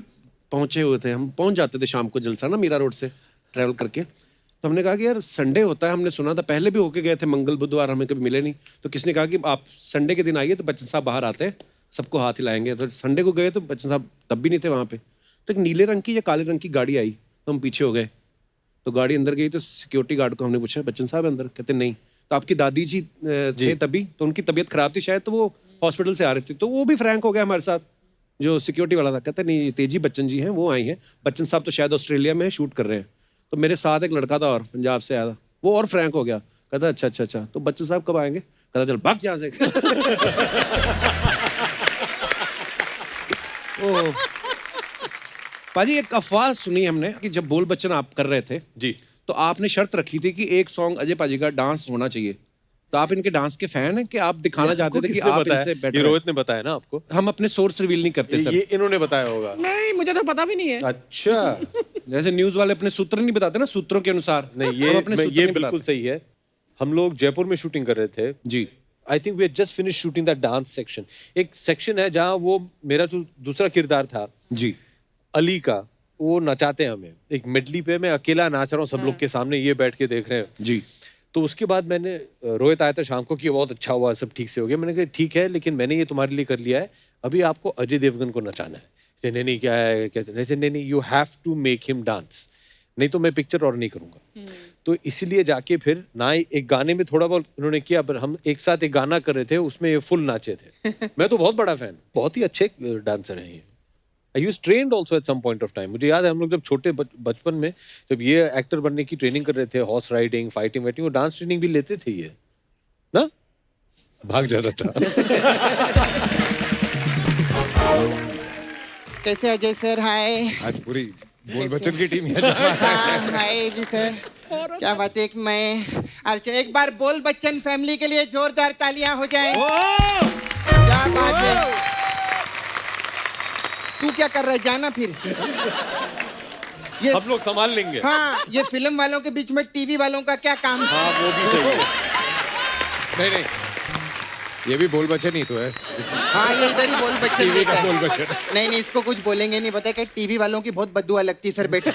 पहुंचे हुए थे, हम पहुंच जाते थे शाम को जलसा ना मीरा रोड से ट्रैवल करके। तो हमने कहा कि यार संडे होता है, हमने सुना था, पहले भी होके गए थे, मंगल बुधवार हमें कभी मिले नहीं, तो किसने कहा कि आप संडे के दिन आइए तो बच्चन साहब बाहर आते हैं, सबको हाथ हिलाएंगे। तो संडे को गए तो बच्चन साहब तब भी नहीं थे वहाँ पे। तो एक नीले रंग की या काले रंग की गाड़ी आई, तो हम पीछे हो गए। तो गाड़ी अंदर गई तो सिक्योरिटी गार्ड को हमने पूछा बच्चन साहब अंदर, कहते नहीं। तो आपकी दादी जी थे तभी, तो उनकी तबीयत खराब थी शायद, तो वो हॉस्पिटल से आ रहे थे, तो वो भी फ्रैंक हो गया हमारे साथ, जो सिक्योरिटी वाला था। कहते नहीं ये तेजी बच्चन जी हैं, वो आई हैं, बच्चन साहब तो शायद ऑस्ट्रेलिया में शूट कर रहे हैं। तो मेरे साथ एक लड़का था और पंजाब से आया था, वो और फ्रैंक हो गया, कहता अच्छा, तो बच्चन साहब कब आएंगे? कहता चल भाग यहाँ से। ओ पाजी, एक अफवाह सुनी हमने कि जब बोल बच्चन आप कर रहे थे जी, तो आपने शर्त रखी थी कि एक सॉन्ग अजय पाजी का डांस होना चाहिए। तो आप इनके डांस के फैन हैं कि आप दिखाना चाहते थे कि आप इनसे ये बेटर हैं? रोहित ने बताया ना आपको, हम अपने सोर्स रिवील नहीं करते सर। ये इन्होंने बताया होगा। नहीं, मुझे तो पता भी नहीं है। अच्छा, जैसे न्यूज वाले अपने सूत्र नहीं बताते ना, सूत्रों के अनुसार नहीं हम अपने सूत्र ये नहीं बिल्कुल बताते। सही है। हम लोग जयपुर में शूटिंग कर रहे थे। जी I think we just finish shooting that dance section. एक सेक्शन है जहाँ वो मेरा जो दूसरा किरदार था जी अली का, वो नचाते हैं हमें एक मेडली पे। मैं अकेला नाच रहा हूँ, सब लोग के सामने ये बैठ के देख रहे हैं। जी। तो उसके बाद मैंने, रोहित आया था शाम को कि बहुत अच्छा हुआ, सब ठीक से हो गया। मैंने कहा ठीक है, लेकिन मैंने ये तुम्हारे लिए कर लिया है, अभी आपको अजय देवगन को नचाना है। नहीं क्या है, कैसे? नहीं, you have to make him dance, नहीं तो मैं पिक्चर और नहीं करूंगा। तो इसीलिए जाके फिर ना एक गाने में थोड़ा बहुत उन्होंने किया, पर हम एक साथ एक गाना कर रहे थे, उसमें ये फुल नाचे थे। मैं तो बहुत बड़ा फैन, बहुत ही अच्छे डांसर हैं ये। I use trained also at some point of time. मुझे याद है हम लोग जब छोटे बचपन में जब ये एक्टर बनने की ट्रेनिंग कर रहे थे, हॉर्स राइडिंग, फाइटिंग वाइटिंग, वो डांस ट्रेनिंग भी लेते थे ये ना, भाग जाता था। कैसे अजय सर? हाय। आज पूरी बोल बच्चन की टीम है। हाँ, हाय भी सर। क्या बात है, मैं अर्चना, एक बार बोल बच्चन फैमिली के लिए जोरदार तालियां हो जाए। क्या बात है। तू क्या कर रहा है, जाना फिर। ये हम लोग संभाल लेंगे। हाँ, ये फिल्म वालों के बीच में टीवी वालों का क्या काम? हाँ, वो भी सही है। नहीं, ये भी बोल बच्चन ही तो है। हाँ, ये इधर ही बोल बच्चन टीवी का देखा है। बोल बच्चन। नहीं, इसको कुछ बोलेंगे नहीं, पता है कि टीवी वालों की बहुत बददुआ लगती है सर। बेटा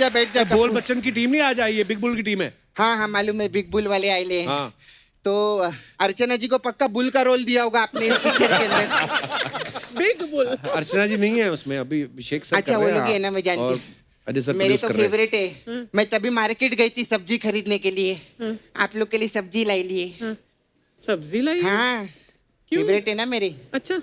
बैठ जा। बोल बच्चन की टीम नहीं आज आई है, बिग बुल की टीम है। हाँ, मालूम है, बिग बुल वाले आए हैं। हाँ। तो अर्चना जी को पक्का बुल का रोल दिया होगा आपने इस पिक्चर के अंदर। Big bull. अर्चना जी नहीं है उसमें, अभी अभिषेक सर अच्छा, कर वो रहे लोग हैं, है ना, मैं जानती और हूँ। अजय सर मेरे produce तो कर रहे हैं। फेवरेट है। मैं तभी मार्केट गई थी सब्जी खरीदने के लिए, आप लोग के लिए सब्जी लाई लिए। सब्जी लाई है? हाँ, क्यों? फेवरेट है ना मेरी। अच्छा,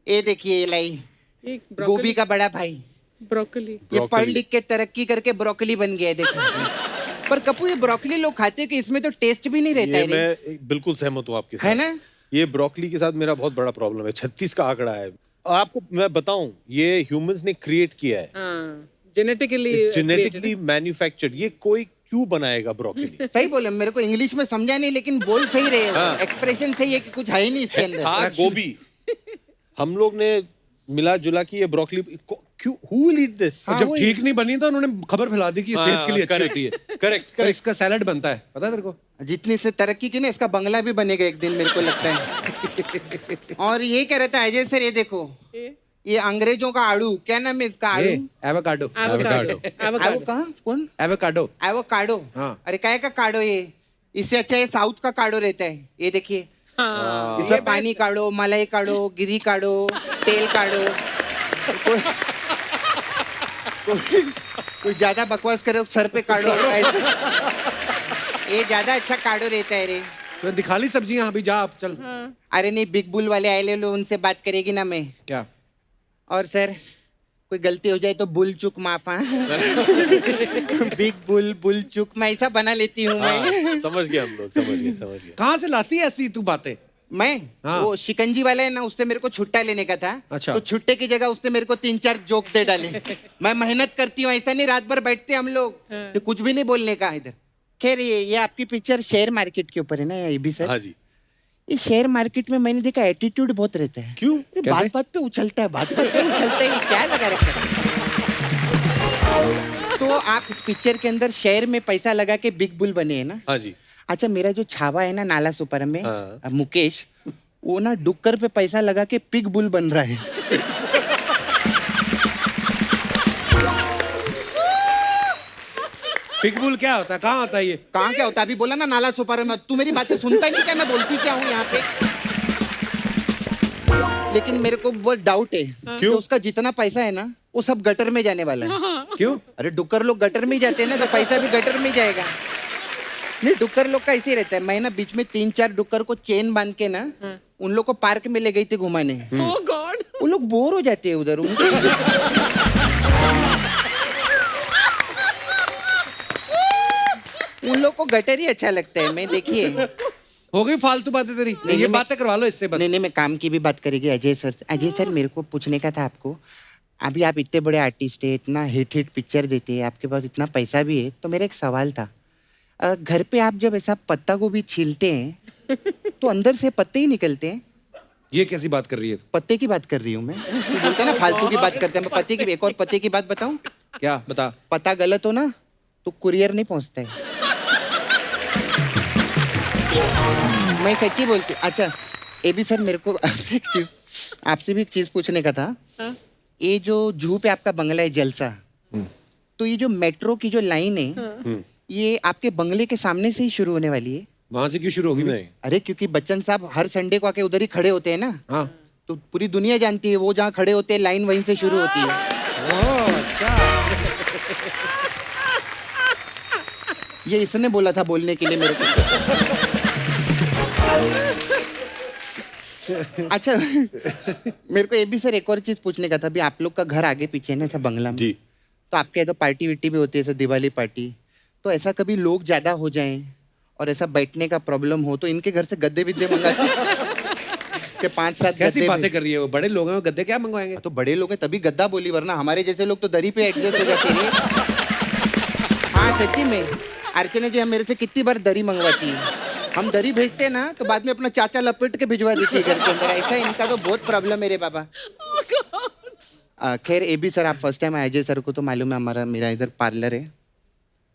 ये देखिए, ये लाई एक गोभी का बड़ा भाई। ब्रोकली। ये पढ़ लिख के तरक्की करके ब्रोकली बन गया है, देखो। पर कपूर, ये ब्रोकली लोग खाते हैं कि इसमें तो टेस्ट भी नहीं रहता ये है रे। मैं बिल्कुल सहमत हूँ आपके साथ। है ना? ये ब्रोकली के साथ मेरा बहुत बड़ा प्रॉब्लम है। 36 का आंकड़ा है। और आपको मैं बताऊं, ये ह्यूमंस ने क्रिएट किया है, हाँ, जेनेटिकली जेनेटिकली मैन्युफैक्चर्ड। ये कोई क्यों बनाएगा ब्रोकली? सही बोले, मेरे को इंग्लिश में समझा नहीं, लेकिन बोल सही रहे हो। हाँ। एक्सप्रेशन सही है कि कुछ है ही नहीं इसके अंदर। था गोभी। हम लोग ने मिला जुला की ये ब्रोकली क्यों, who will eat this? हाँ, जब वही। ठीक नहीं बनी तो उन्होंने खबर फैला दी कि ये सेहत के लिए अच्छी होती है। करेक्ट तो इसका सैलड बनता है, पता है तेरे को? जितनी से तरक्की की ना, इसका बंगला भी बनेगा एक दिन, मेरे को लगता है। और ये कह रहा था अजय सर, ये देखो, ये अंग्रेजों का आड़ू, क्या नाम है इसका आड़ू? एवोकाडो। आवो कहाँ? कौन? एवोकाडो। एवोकाडो। हाँ। अरे काय का काढ़ो ये? इससे अच्छा ये साउथ का काढ़ो रहता है। ये देखिए, हाँ, इसमें पानी काढ़ो, मलाई काढ़ो, गिरी काढ़ो, तेल काढ़ो। कोई ज्यादा बकवास करे सर पे काढ़ो। ये ज्यादा अच्छा काढ़ो रहता है रे। तो दिखा ली सब्जियां, अभी जा आप चल। अरे नहीं, बिग बुल वाले आए ले लो, उनसे बात करेगी ना मैं। क्या? और सर, कोई गलती हो जाए तो बुल चुक माफ। हाँ। बिग बुल चुक मैं ऐसा बना लेती हूँ मैं। समझ गए हम लोग, समझ गए। कहाँ से लाती है ऐसी तू बातें? मैं हाँ। वो शिकंजी वाला है ना, उससे मेरे को छुट्टा लेने का था। अच्छा। तो छुट्टे की जगह उसने मेरे को 3-4 जोक दे डाले। मैं मेहनत करती हूँ, ऐसा नहीं रात भर बैठते हम लोग, तो कुछ भी नहीं बोलने का इधर। खैर, ये आपकी पिक्चर शेयर मार्केट के ऊपर है ना, ये भी सर? हाँ जी। ये शेयर मार्केट में मैंने देखा एटीट्यूड बहुत रहता है। क्यों? अरे बात बात पे उछलता है, बात बात पे उछलता है, ये क्या लगा रखा है? तो आप इस पिक्चर के अंदर शेयर में पैसा लगा के बिग बुल बने हैं ना? हाँ जी। अच्छा, मेरा जो छावा है ना नाला सुपर में, हाँ। मुकेश, वो ना डुक्कर पे पैसा लगा के पिग बुल बन रहा है। पिग बुल क्या होता है, कहाँ होता है ये? कहाँ क्या होता है? अभी बोला ना नाला सुपर में। तू मेरी बातें सुनता नहीं क्या? मैं बोलती क्या हूँ यहाँ पे? लेकिन मेरे को बहुत डाउट है कि उसका जितना पैसा है ना, वो सब गटर में जाने वाला है। क्यों? अरे डुक्कर लोग गटर में ही जाते हैं ना, तो पैसा भी गटर में ही जाएगा। नहीं, डुक्कर लोग का ऐसे ही रहता है। मैं ना बीच में 3-4 डुक्कर को चेन बांध के ना उन लोग को पार्क में ले गई थी घुमाने। ओह गॉड। वो लोग बोर हो जाते हैं उधर। उन लोग को गटर ही अच्छा लगता है। मैं देखिए, हो गई फालतू बातें तेरी। नहीं, ये मैं- बातें करवा लो इससे बस। नहीं, मैं काम की भी बात करेंगे अजय सर से। अजय सर, मेरे को पूछने का था आपको, अभी आप इतने बड़े आर्टिस्ट है, इतना हिट पिक्चर देते हैं, आपके पास इतना पैसा भी है, तो मेरा एक सवाल था। घर पे आप जब ऐसा पत्ता गोभी छीलते हैं तो अंदर से पत्ते ही निकलते हैं? ये कैसी बात कर रही है? पत्ते की बात कर रही हूँ मैं। तू बोलते हैं ना फालतू की बात करते हैं, मैं पत्ते की एक और पत्ते की बात बताऊं? क्या बता? पता गलत हो ना तो कुरियर नहीं पहुंचता है। मैं सच्ची बोलती हूँ। अच्छा ए बी सर, मेरे को आपसे भी एक चीज पूछने का था। हाँ? ये जो जूहू पे आपका बंगला है जलसा, तो ये जो मेट्रो की जो लाइन है, ये आपके बंगले के सामने से ही शुरू होने वाली है? वहां से क्यों शुरू होगी? नहीं, अरे क्योंकि बच्चन साहब हर संडे को आके उधर ही खड़े होते हैं ना, हाँ। तो पूरी दुनिया जानती है वो जहाँ खड़े होते हैं लाइन वहीं से शुरू होती है। अच्छा। ये इसने बोला था बोलने के लिए मेरे को। अच्छा मेरे को ये भी सर एक और चीज पूछने का था। अभी आप लोग का घर आगे पीछे ना ऐसा बंगला में, जी। तो आपके यहाँ तो पार्टी विट्टी भी होती है, ऐसा दिवाली पार्टी, तो ऐसा कभी लोग ज्यादा हो जाएं और ऐसा बैठने का प्रॉब्लम हो तो इनके घर से गद्दे विद्दे मंगाते के 5-7 कैसी गद्दे बातें भी। कर रही है वो? बड़े लोग हैं, वो गद्दे क्या मंगवाएंगे? तो बड़े लोग हैं तभी गद्दा बोली, वरना हमारे जैसे लोग तो दरी पे एडजस्ट हो जाते हैं। हाँ सच्ची में, अर्चना जी हम मेरे से कितनी बार दरी मंगवाती है। हम दरी भेजते हैं ना तो बाद में अपना चाचा लपेट के भिजवा देती है घर के अंदर। ऐसा इनका तो बहुत प्रॉब्लम है रे बाबा। खैर ए बी सर, आप फर्स्ट टाइम अजय सर को तो मालूम है मेरा इधर पार्लर है,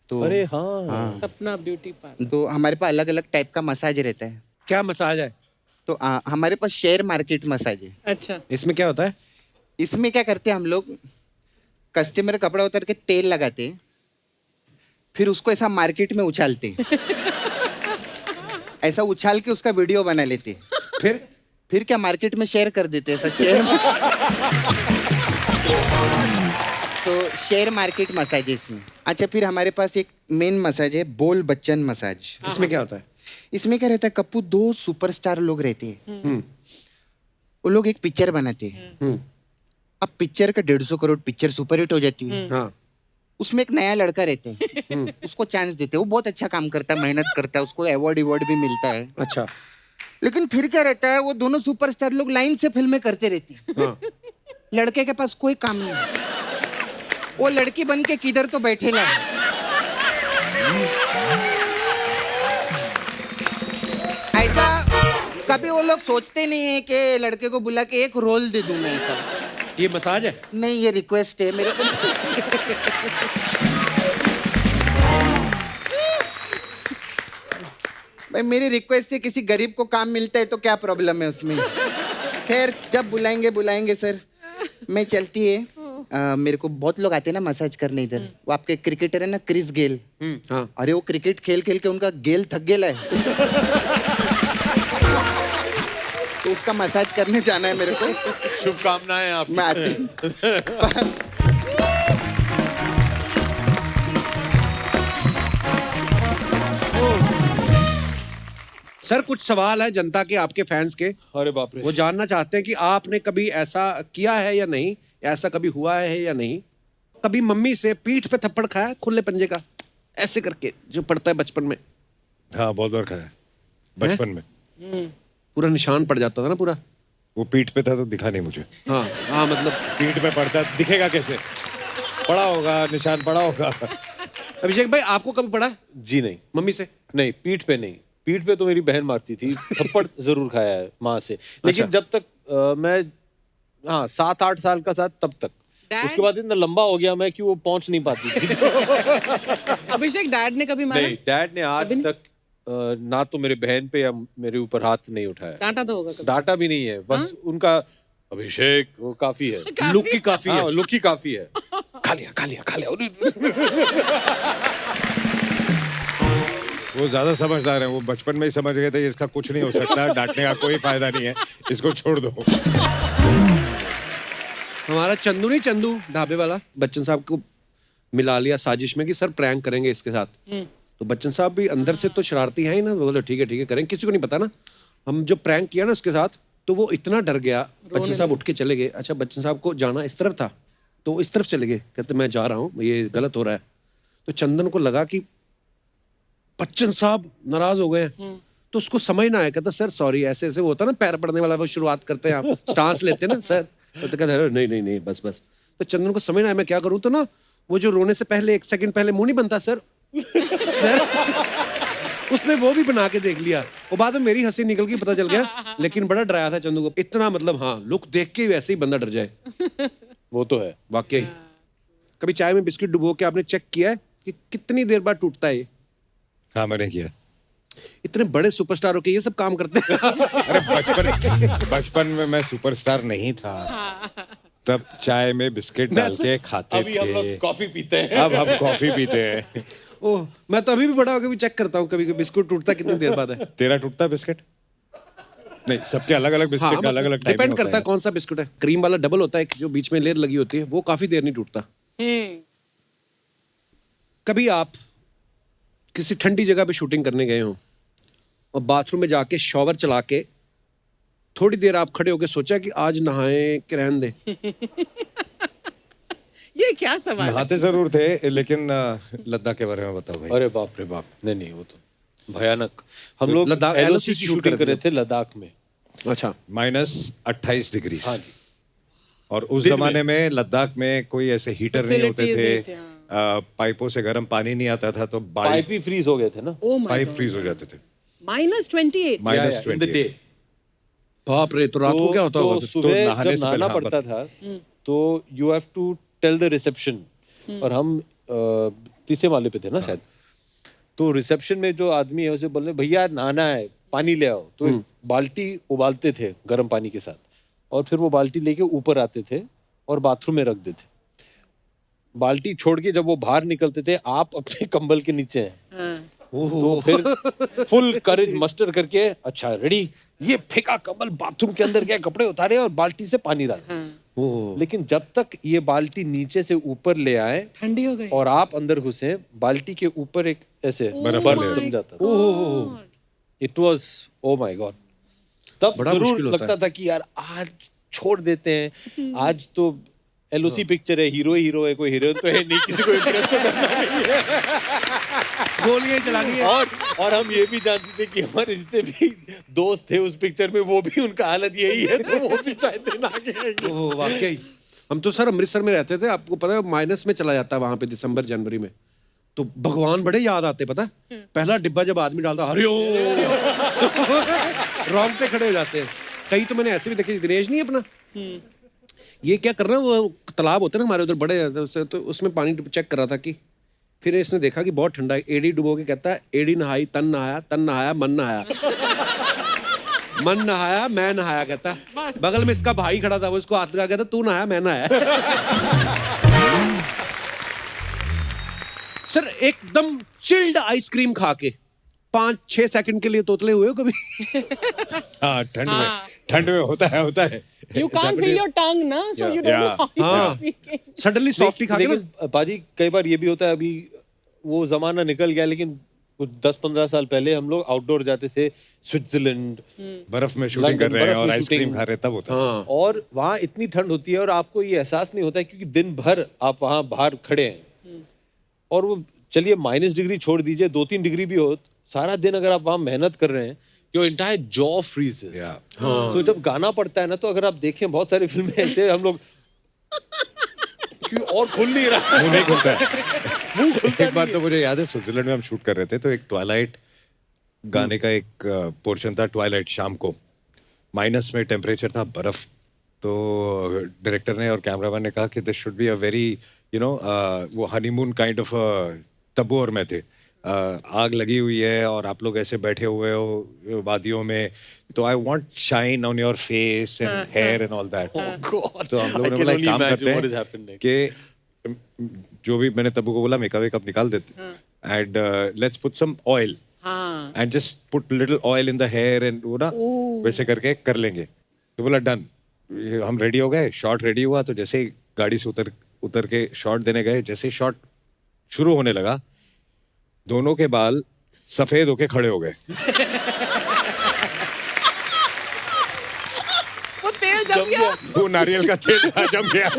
तो अरे हाँ, सपना ब्यूटी पार्लर। तो हमारे पास अलग अलग टाइप का मसाज रहता है। क्या मसाज है? तो हमारे पास शेयर मार्केट मसाज है। अच्छा। इसमें क्या होता है? इसमें क्या करते हैं हम लोग, कस्टमर कपड़ा उतर के तेल लगाते हैं, फिर उसको ऐसा मार्केट में उछालते हैं। ऐसा उछाल के उसका वीडियो बना लेते हैं, फिर क्या मार्केट में शेयर कर देते हैं। ऐसा शेयर तो शेयर मार्केट मसाज है इसमें। अच्छा फिर हमारे पास एक मेन मसाज है, बोल बच्चन मसाज। इसमें क्या होता है? इसमें क्या रहता है कप्पू, 2 सुपरस्टार लोग रहते हैं, वो लोग एक पिक्चर बनाते हैं। अब पिक्चर का 150 करोड़ पिक्चर सुपरहिट हो जाती है। हाँ। उसमें एक नया लड़का रहता है, उसको चांस देते हैं, वो बहुत अच्छा काम करता है, मेहनत करता है, उसको अवार्ड भी मिलता है। अच्छा। लेकिन फिर क्या रहता है, वो दोनों सुपरस्टार लोग लाइन से फिल्में करते रहते हैं। हाँ। लड़के के पास कोई काम नहीं, वो लड़की बन के किधर तो बैठेला है। ऐसा कभी वो लोग सोचते नहीं है कि लड़के को बुला के एक रोल दे दूं मैं। ऐसा ये मसाज है? नहीं, ये रिक्वेस्ट है मेरे को। भाई मेरी रिक्वेस्ट से किसी गरीब को काम मिलता है तो क्या प्रॉब्लम है उसमें। खैर जब बुलाएंगे सर। मैं चलती है। मेरे को बहुत लोग आते हैं ना मसाज करने इधर। वो आपके क्रिकेटर है ना क्रिस गेल, हाँ। अरे वो क्रिकेट खेल खेल के उनका गेल थक गेला है। तो उसका मसाज करने जाना है मेरे को। शुभकामनाएं आप। मैं आती सर कुछ सवाल है जनता के, आपके फैंस के। अरे बाप रे। वो जानना चाहते हैं कि आपने कभी ऐसा किया है या नहीं, ऐसा कभी हुआ है या नहीं? कभी मम्मी से पीठ पे थप्पड़ खाया खुले पंजे का, ऐसे करके जो पड़ता है बचपन में? हाँ बहुत बार खाया बचपन में। पूरा निशान पड़ जाता था ना पूरा। वो पीठ पे था तो दिखा नहीं मुझे। हाँ हाँ, मतलब पीठ पे पड़ता दिखेगा कैसे? पड़ा होगा, निशान पड़ा होगा। अभिषेक भाई आपको कभी पड़ा जी नहीं, मम्मी से? नहीं पीठ पे नहीं। पीठ पे तो मेरी बहन मारती थी, थप्पड़ जरूर खाया है माँ से, लेकिन अच्छा। जब तक मैं 7-8 साल का था तब तक। Dad? उसके बाद इतना लंबा हो गया मैं कि वो पहुंच नहीं पाती थी। अभिषेक डैड ने कभी मारा? नहीं, डैड ने आज तक ना तो मेरे बहन पे या मेरे ऊपर हाथ नहीं उठाया। डांटा तो होगा कभी। डांटा भी नहीं है, बस उनका अभिषेक वो काफी है, लुक की काफी है। हाँ, लुक ही काफी है। खा लिया। वो ज्यादा समझदार है, वो बचपन में ही समझ गए थे इसका कुछ नहीं हो सकता, डांटने का कोई फायदा नहीं है, इसको छोड़ दो। हमारा चंदू नहीं, चंदू ढाबे वाला, बच्चन साहब को मिला लिया साजिश में कि सर प्रैंक करेंगे इसके साथ। तो बच्चन साहब भी अंदर से तो शरारती हैं ही ना, बोले ठीक है करेंगे, किसी को नहीं पता ना। हम जो प्रैंक किया ना उसके साथ, तो वो इतना डर गया, बच्चन साहब उठ के चले गए। अच्छा, बच्चन साहब को जाना इस तरफ था तो इस तरफ चले गए, कहते मैं जा रहा हूँ, ये गलत हो रहा है। तो चंदन को लगा कि बच्चन साहब नाराज हो गए हैं, तो उसको समझ ना आया, कहता सर सॉरी, ऐसे ऐसे होता ना पैर पड़ने वाला, वो शुरुआत करते हैं आप स्टांस लेते हैं ना सर, तो कहता नहीं बस। तो चंदन को समझ ना आया मैं क्या करूँ, तो ना वो जो रोने से पहले 1 सेकंड पहले मुंह नहीं बनता सर सर, उसने वो भी बना के देख लिया। वो बाद में मेरी हंसी निकल गई, पता चल गया, लेकिन बड़ा डराया था चंदू को इतना, मतलब हाँ, लुक देख के वैसे ही बंदा डर जाए। वो तो है वाकई। कभी चाय में बिस्किट डुबो के आपने चेक किया है कि कितनी देर बाद टूटता है ये? हाँ मैंने किया। इतने बड़े सुपरस्टारों के ये सब काम करते हैं। अरे बचपन में मैं सुपरस्टार नहीं था, तब चाय में बिस्किट डाल के खाते अभी हम लोग थे। कॉफी पीते हैं। अब हम कॉफी पीते हैं। ओह, मैं तो अभी भी बड़ा होकर भी चेक करता हूँ कभी बिस्कुट टूटता कितनी देर बाद है। तेरा टूटता है बिस्किट? नहीं, सबके अलग अलग बिस्किट का अलग अलग टाइम डिपेंड करता है कौन सा बिस्कुट है। क्रीम वाला डबल होता है, जो बीच में लेयर लगी होती है, वो काफी देर नहीं टूटता। कभी आप किसी ठंडी जगह पे शूटिंग करने गए हो और बाथरूम में जाके शॉवर चला के थोड़ी देर आप खड़े होके सोचा कि आज नहाए कि रहने दे? ये क्या सवाल है? नहाते जरूर थे, लेकिन लद्दाख के बारे में बताओ भाई। अरे बाप रे बाप, नहीं वो तो भयानक। हम लोग लद्दाख LOC LOC शूटिंग कर रहे थे लद्दाख में। अच्छा, -28 डिग्री। हाँ जी। और उस जमाने में लद्दाख में कोई ऐसे हीटर नहीं होते Facilities नहीं थे, थे, पाइपों से गर्म पानी नहीं आता था, तो पाइप ही फ्रीज हो गए थे ना। Oh my पाइप God. फ्रीज हो जाते थे। -28. In the day. बाप रे, तो रात को क्या होता होगा? तो सुबह नहाने जब से पहले नहाना हाँ, पड़ता था, तो you have to tell the reception, और हम तीसरे माले पे थे ना शायद, तो रिसेप्शन में जो आदमी है उसे बोलने भैया नहाना है, पानी ले आओ। तो बाल्टी उबालते थे गर्म पानी के साथ, और फिर वो बाल्टी लेके ऊपर आते थे और बाथरूम में रख देते। बाल्टी छोड़ के जब वो बाहर निकलते थे, आप अपने कंबल के नीचे हैं, तो फिर फुल करेज मस्टर करके, अच्छा रेडी, ये फेंका कंबल बाथरूम के अंदर गया, कपड़े उतारे और बाल्टी से पानी डाला। लेकिन जब तक ये बाल्टी नीचे से ऊपर ले आए ठंडी हो गई। और आप अंदर घुसे, बाल्टी के ऊपर एक ऐसे बर्फ बर्फ का जम जाता था। It was oh my God. तब बड़ा जरूर मुश्किल होता लगता था कि यार आज छोड़ देते हैं, आज तो LOC पिक्चर है, हीरो है, कोई हीरोइन तो है नहीं, किसी को इम्प्रेस तो करना नहीं है। गोलियां चलानी है। और हम ये भी जानते थे कि हमारे जितने भी दोस्त थे उस पिक्चर में, वो भी उनका हालत यही है, तो वो भी शायद दिन आगे आएंगे। ओह, वाकई। हम तो सर अमृतसर में रहते थे, आपको पता है माइनस में चला जाता है वहां पे दिसंबर जनवरी में, तो भगवान बड़े याद आते, पता है? पहला डिब्बा जब आदमी डालता हरिओम रोंगटे खड़े हो जाते हैं। कई तो मैंने ऐसे भी देखे, दिनेश नहीं अपना, ये क्या कर रहा है, वो तालाब होते हैं ना हमारे उधर बड़े, तो उसमें पानी चेक कर रहा था कि, फिर इसने देखा कि बहुत ठंडा है, एड़ी डुबो के कहता है एड़ी नहाई तन नहाया मन नहाया मन नहाया मैं नहाया, कहता बगल में इसका भाई खड़ा था, वो इसको हाथ लगा, कहता तू नहाया मैं नहाया। सर एकदम चिल्ड आइसक्रीम खा के 5-6 सेकंड के लिए तोतले हुए हो कभी? हाँ, ठंड में होता है। You can't feel your tongue, na? So you don't know how you are हाँ, speaking. सडनली सॉफ्टी खा के ना, लेकिन पाजी कई बार ये भी होता है, अभी वो जमाना निकल गया, लेकिन कुछ 10-15 साल पहले हम लोग आउटडोर जाते थे, स्विट्जरलैंड, बर्फ में शूटिंग कर रहे हैं बर्फ और में आइसक्रीम shooting। खा रहे हैं, तब होता है। और वहाँ इतनी ठंड होती है और आपको ये एहसास नहीं होता है, क्योंकि दिन भर आप वहाँ बाहर खड़े हैं, और वो चलिए माइनस डिग्री छोड़ दीजिए, 2-3 डिग्री भी हो, सारा दिन अगर आप वहाँ मेहनत कर रहे हैं, योर एंटायर जॉ फ्रीजेस। तो जब गाना पड़ता है ना, तो अगर आप देखें बहुत सारी फिल्में ऐसे हम लोग क्यों और खुल नहीं रहा, मुंह नहीं खुलता है। एक बार तो मुझे याद है, स्विट्जरलैंड में हम शूट कर रहे थे, तो एक ट्वाइलाइट गाने का एक पोर्शन था, ट्वाइलाइट शाम को, माइनस में टेम्परेचर था, बर्फ। तो डायरेक्टर ने और कैमरामैन ने कहा कि this should be a very वो हनीमून काइंड ऑफ, तब्बू और मैं थे, आग लगी हुई है और आप लोग ऐसे बैठे हुए हो वादियों में, तो I want shine on your face and hair and all that. तो हम लोगों ने बोला एक काम करते हैं कि जो भी, मैंने तब्बू को बोला मेकअप निकाल देते, and let's put some oil and just put little oil in the hair, and वो ना वैसे करके कर लेंगे। तो बोला डन। हम रेडी हो गए, शॉट रेडी हुआ, तो जैसे ही गाड़ी से उतर के शॉट देने गए, जैसे शॉट शुरू होने लगा, दोनों के बाल सफेद होके खड़े हो गए। वो तेल जम गया। वो नारियल का तेल था, जम गया।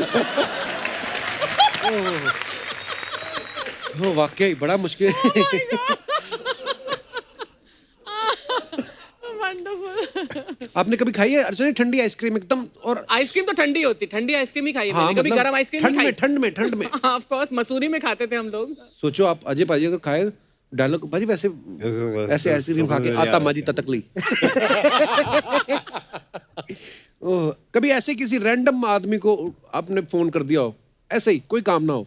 वो वाकई बड़ा मुश्किल। वंडरफुल। आपने कभी खाई है अर्चना ठंडी आइसक्रीम एकदम? और आइसक्रीम तो ठंडी होती, ठंडी आइसक्रीम ही खाई है हाँ, मैंने, कभी मतलब गरम आइसक्रीम नहीं खाई। ठंड में ऑफ कोर्स मसूरी में खाते थे हम लोग। सोचो आप अजय पाजी अगर खाए डायलॉग, पाजी वैसे ऐसे आइसक्रीम खा के आता माजी ततकली। ओह, कभी ऐसे किसी रैंडम आदमी को आपने फोन कर दिया हो, ऐसे ही कोई काम ना हो,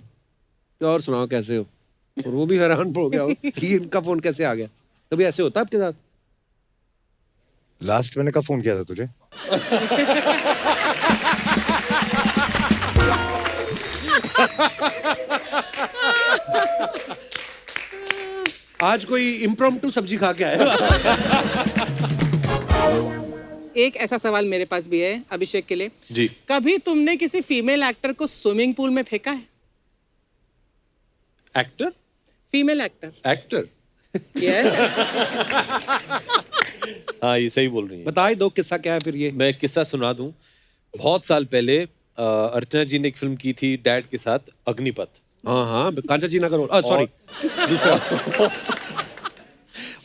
तो और सुनाओ कैसे हो, और वो भी हैरान हो गया हो कि इनका फोन कैसे आ गया? कभी ऐसे होता है आपके साथ? लास्ट मैंने कब फोन किया था तुझे? आज कोई इम्प्रॉम्प्टू सब्जी खा के आया। एक ऐसा सवाल मेरे पास भी है अभिषेक के लिए। जी। कभी तुमने किसी फीमेल एक्टर को स्विमिंग पूल में फेंका है? Actor? Female actor. Actor? Yes. हाँ, ये सही बोल रही है। बताए दो किस्सा क्या है फिर ये। मैं एक किस्सा सुना दूं। बहुत साल पहले अर्चना जी ने एक फिल्म की थी डैड के साथ, अग्निपथ। हाँ हाँ, कांचा जी ना करो, सॉरी दूसरा।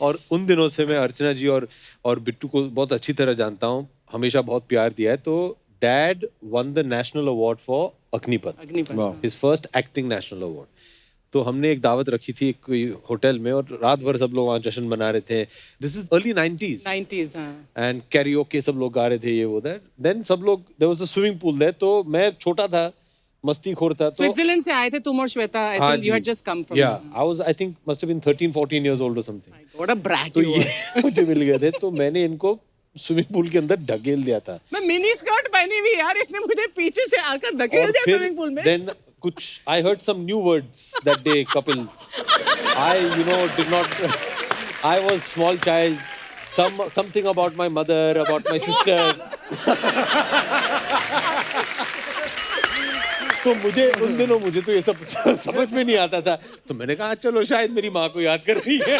और उन दिनों से मैं अर्चना जी और बिट्टू को बहुत अच्छी तरह जानता हूँ, हमेशा बहुत प्यार दिया है। तो dad won the national award for Agneepath, his first acting national award. तो हमने एक दावत रखी थी एक कोई होटल में, और रात भर सब लोग वहाँ जश्न मना रहे थे। This is early 90s and karaoke, सब लोग गा रहे थे ये वो दैट। देन सब लोग, there was a swimming pool there, तो मैं छोटा था, मस्तीखोर था। तो स्विट्जरलैंड से आए थे तुम और Shweta. I think you had just come from. Yeah I was, I think must have been 13-14 years old और समथिंग। व्हाट अ ब्रैट तो यू ये वर। मुझे मिल गए थे, तो मैंने इनको स्विमिंग पूल के अंदर ढकेल दिया था। मैं मिनी स्कर्ट पहनी हुई यार, इसने मुझे पीछे से आकर धकेल दिया स्विमिंग पूल में। then कुछ I heard some new words that day, couples. I, did not. I was small child. Something about my mother, about my sister. तो उन दिनों मुझे तो ये सब समझ में नहीं आता था, तो मैंने कहा चलो शायद मेरी माँ को याद कर रही है।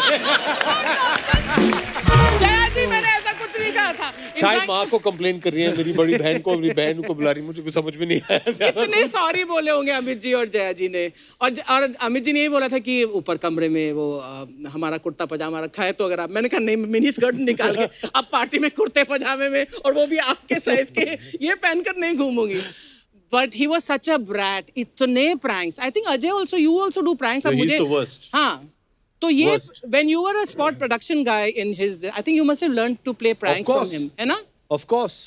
जया जी, मैंने ऐसा कुछ नहीं कहा था। शायद माँ को कंप्लेन कर रही है, मेरी बड़ी बहन को, मेरी बहन को बुला रही है, मुझे कुछ समझ में नहीं आया ज्यादा। इतने सॉरी बोले होंगे अमित जी और जया जी ने। और अमित जी ने यही बोला था कि ऊपर कमरे में वो हमारा कुर्ता पजामा रखा है, तो अगर आप, मैंने कहा नहीं, मिनी स्कर्ट निकाल के अब पार्टी में कुर्ते पजामे में, और वो भी आपके साइज के, ये पहनकर नहीं घूमूंगी। But he was such a brat. इतने pranks. I think Ajay also, you also do pranks. So अब he's मुझे, the worst. हाँ, तो ये Worst. when you were a spot production guy in his, I think you must have learned to play pranks from him, है ना? Of course.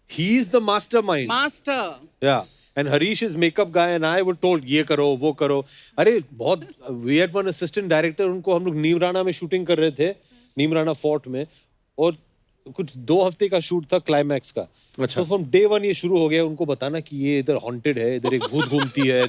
He is the mastermind. Master. Yeah. And Harish is makeup guy and I were told ये करो वो करो। अरे बहुत, we had one assistant director, उनको हम लोग नीम राणा में शूटिंग कर रहे थे, नीम राणा फोर्ट में, और कुछ 2 हफ्ते का शूट था क्लाइमैक्स का। अच्छा। तो फ्रॉम डे 1 ये शुरू हो गया उनको बताना कि ये इधर हॉन्टेड है, इधर एक भूत घूमती है,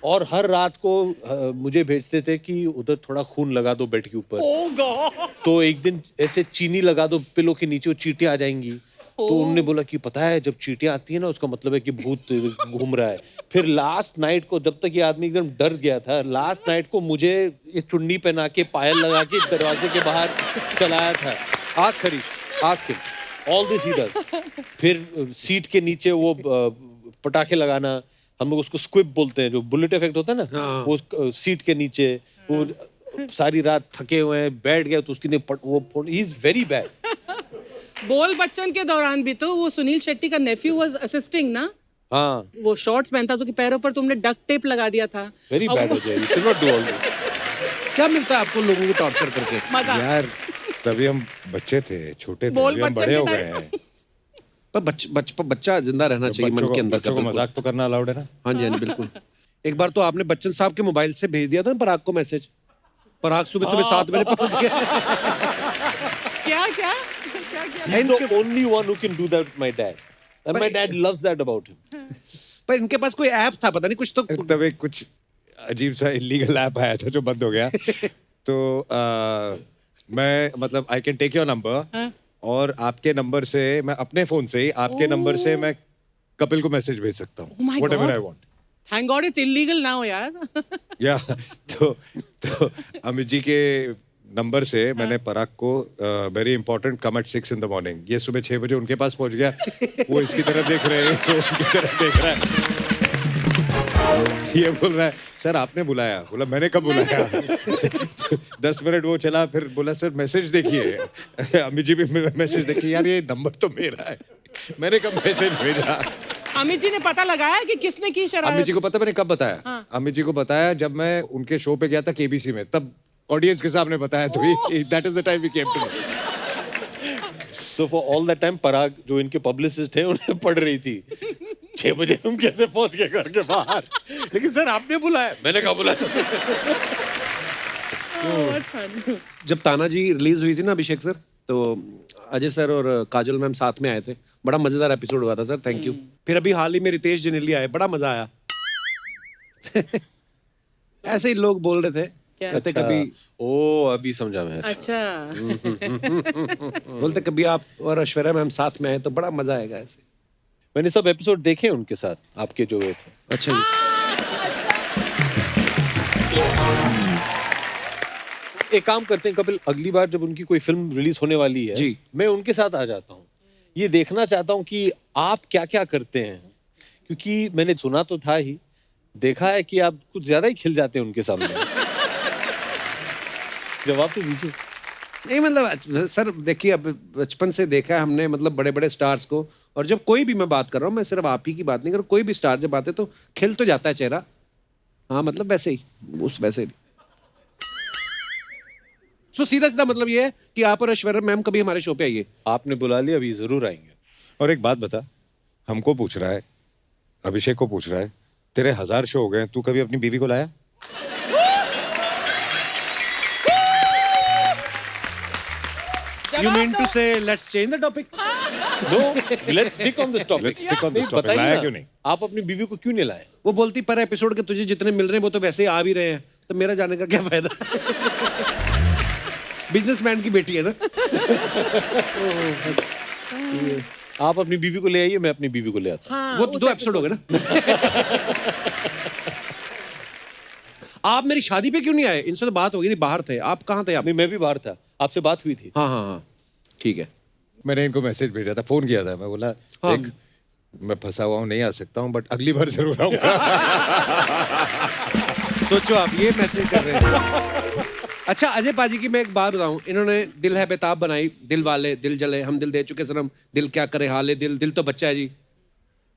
और हर रात को मुझे भेजते थे कि उधर थोड़ा खून लगा दो बेड के ऊपर। Oh God. तो एक दिन ऐसे चीनी लगा दो पिलो के नीचे, वो चींटियां आ जाएंगी। तो उन्होंने बोला कि पता है जब चींटियां आती है ना, उसका मतलब है कि भूत घूम रहा है। फिर लास्ट नाइट को, जब तक ये आदमी एकदम डर गया था, लास्ट नाइट को मुझे ये चुन्नी पहना के, पायल लगा के दरवाजे के बाहर चलाया था। आज खरीश, ask him, all this he does. फिर सीट के नीचे वो पटाखे लगाना, हम लोग उसको स्क्विब बोलते हैं, जो बुलेट इफेक्ट होता है ना, वो सीट के नीचे, वो सारी रात थके हुए हैं, बैठ गए तो उसकी वो, ही इज वेरी बैड। बोल बच्चन के दौरान भी तो वो सुनील शेट्टी का नेफ्यू वाज असिस्टिंग ना। हाँ, वो शॉर्ट्स पहनता, उसके पैरों पर तुमने डक्ट टेप लगा दिया था। वेरी बैड हो जाए, you should not do all this. क्या मिलता है आपको लोगों को टॉर्चर करके? मजा। यार तभी हम बच्चे थे, छोटे थे, बोल अभी हम बच्चन बड़े हो के गए टाइम। पर बच्चा जिंदा रहना चाहिए मन के अंदर। बच्चों को मजाक तो करना अलाउड है ना। हाँ जी, हाँ जी, बिल्कुल। एक बार तो आपने बच्चन साहब के मोबाइल से भेज दिया था ना पराग को मैसेज। पराग सुबह 7 बजे पहुंच गया। क्या क्या He's the only one who can do that with my dad. And my dad loves that about him. पर इनके पास कोई ऐप था, पता नहीं कुछ तो। तब एक कुछ अजीब सा इलीगल ऐप आया था जो बंद हो गया। तो मैं मतलब I can take your number, और आपके नंबर से मैं अपने फोन से ही आपके नंबर से मैं कपिल को मैसेज भेज सकता हूँ, Oh my whatever God. I want. Thank God it's illegal now यार. या तो अमित जी के नंबर से मैंने पराग को very important come at 6 in the morning, ये सुबह 6 बजे उनके पास पहुंच गया. वो इसकी तरफ देख रहे हैं, वो उनकी तरफ देख रहा है. ये बोल रहा है सर आपने बुलाया. बोला मैंने कब बुलाया? 10 मिनट वो चला, फिर बोला सर मैसेज देखिए. अमित जी भी मैसेज देखिए. यार ये नंबर तो मेरा है, मैंने कब मैसेज भेजा? अमित जी ने पता लगाया कि किसने की शरारत. अमित जी को पता मैंने कब बताया? हाँ. अमित जी को बताया जब मैं उनके शो पे गया था केबीसी में, तब ऑडियंस के सामने बताया. तो that is the time we came to know. So for all that time, Parag जो इनके पब्लिसिस्ट हैं उन्हें पढ़ रही थी 6 बजे तुम कैसे पहुंच गए घर के बाहर. लेकिन सर आपने बुलाया. मैंने कहा बुलाया. जब तानाजी रिलीज हुई थी ना अभिषेक सर, तो अजय सर और काजल मैम साथ में आए थे. बड़ा मजेदार एपिसोड हुआ था सर, थैंक यू. फिर अभी हाल ही में रितेश जनेली आए, बड़ा मजा आया. ऐसे ही लोग बोल रहे थे, कहते कभी ओ अभी समझा मैं. अच्छा. बोलते कभी आप और ऐश्वर्या मैम साथ में आए तो बड़ा मजा आएगा ऐसे. मैंने सब एपिसोड देखे उनके साथ, आपके जो हुए थे. अच्छा जी. एक काम करते हैं कपिल, अगली बार जब उनकी कोई फिल्म रिलीज होने वाली है जी. मैं उनके साथ आ जाता हूँ. ये देखना चाहता हूँ कि आप क्या क्या करते हैं, क्योंकि मैंने सुना तो था ही, देखा है कि आप कुछ ज्यादा ही खिल जाते हैं उनके सामने. जवाब तो दीजिए. नहीं मतलब सर देखिए, अब बचपन से देखा है हमने, मतलब बड़े बड़े स्टार्स को, और जब कोई भी, मैं बात कर रहा हूँ, मैं सिर्फ आप ही की बात नहीं कर रहा, कोई भी स्टार जब आते तो खिल तो जाता है चेहरा. हाँ मतलब वैसे ही, उस वैसे ही. तो सीधा सीधा मतलब ये है कि आप और ऐश्वर्या मैम कभी हमारे शो पे आइए. आपने बुला लिया, अभी जरूर आएंगे. और एक बात बता, हमको पूछ रहा है, अभिषेक को पूछ रहा है, तेरे 1000 शो हो गए, तू कभी अपनी बीवी को लाया? You mean to say let's change the topic? No, let's stick on this topic. Let's stick on this नहीं, topic. बताइए लाया ना, क्यों नहीं? आप अपनी बीवी को क्यों नहीं लाए? वो बोलती पर एपिसोड के तुझे जितने मिल रहे हैं वो तो वैसे ही आ भी रहे हैं, तो मेरा जाने का क्या फायदा. बिजनेसमैन की बेटी है ना. आप अपनी बीवी को ले आइए, मैं अपनी बीवी को ले आता हूँ. हाँ, वो उस 2 एपिसोड हो गए ना. आप मेरी शादी पे क्यों नहीं आए? इनसे तो बात हो गई थी, बाहर थे आप. कहाँ थे आप? नहीं, मैं भी बाहर था, आपसे बात हुई थी. हाँ हाँ हाँ ठीक है. मैंने इनको मैसेज भेजा था, फोन किया था, मैं बोला हाँ. देख मैं फंसा हुआ हूँ, नहीं आ सकता हूँ, बट अगली बार जरूर आऊंगा. सोचो आप ये मैसेज कर रहे हैं. अच्छा अजय पाजी की मैं एक बात बताऊं, इन्होंने दिल है बेताब बनाई, दिल वाले, दिल जले, हम दिल दे चुके सनम, दिल क्या करे हाले दिल, दिल तो बच्चा है जी.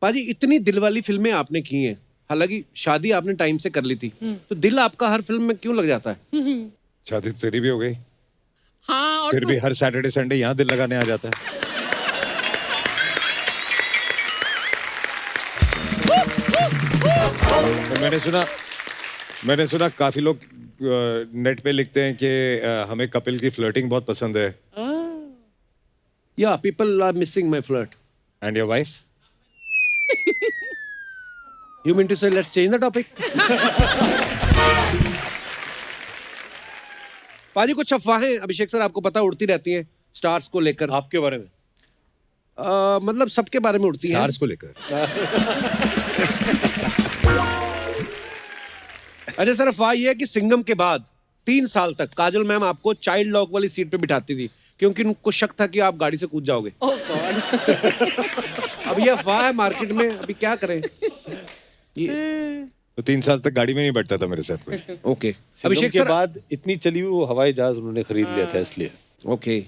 पाजी इतनी दिल वाली फिल्में आपने की हैं, हालांकि शादी आपने टाइम से कर ली थी, तो दिल आपका हर फिल्म में क्यों लग जाता है? शादी तो तेरी भी हो गई, हाँ. और फिर भी हर सैटरडे संडे यहाँ दिल लगाने आ जाता है. तो मैंने सुना काफी लोग नेट पे लिखते हैं कि हमें कपिल की फ्लर्टिंग बहुत पसंद है. या people are missing my flirt. And your wife? You mean to say let's change the topic? पाजी कुछ अफवाहें अभिषेक सर आपको पता उड़ती रहती हैं स्टार्स को लेकर. आपके बारे में? मतलब सबके बारे में उड़ती हैं. स्टार्स को लेकर? अजय सर अफवाह ये है कि सिंघम के बाद 3 साल तक काजल मैम आपको चाइल्ड लॉक वाली सीट पे बिठाती थी, क्योंकि उनको शक था कि आप गाड़ी से कूद जाओगे. ओह गॉड. अब ये अफवाह है मार्केट में, अभी क्या करें. ये तो 3 साल तक गाड़ी में नहीं बैठता था मेरे साथ कोई. ओके. अभिषेक अभिषेक के सर बाद इतनी चली हुई वो हवाई जहाज उन्होंने खरीद लिया था, इसलिए. ओके.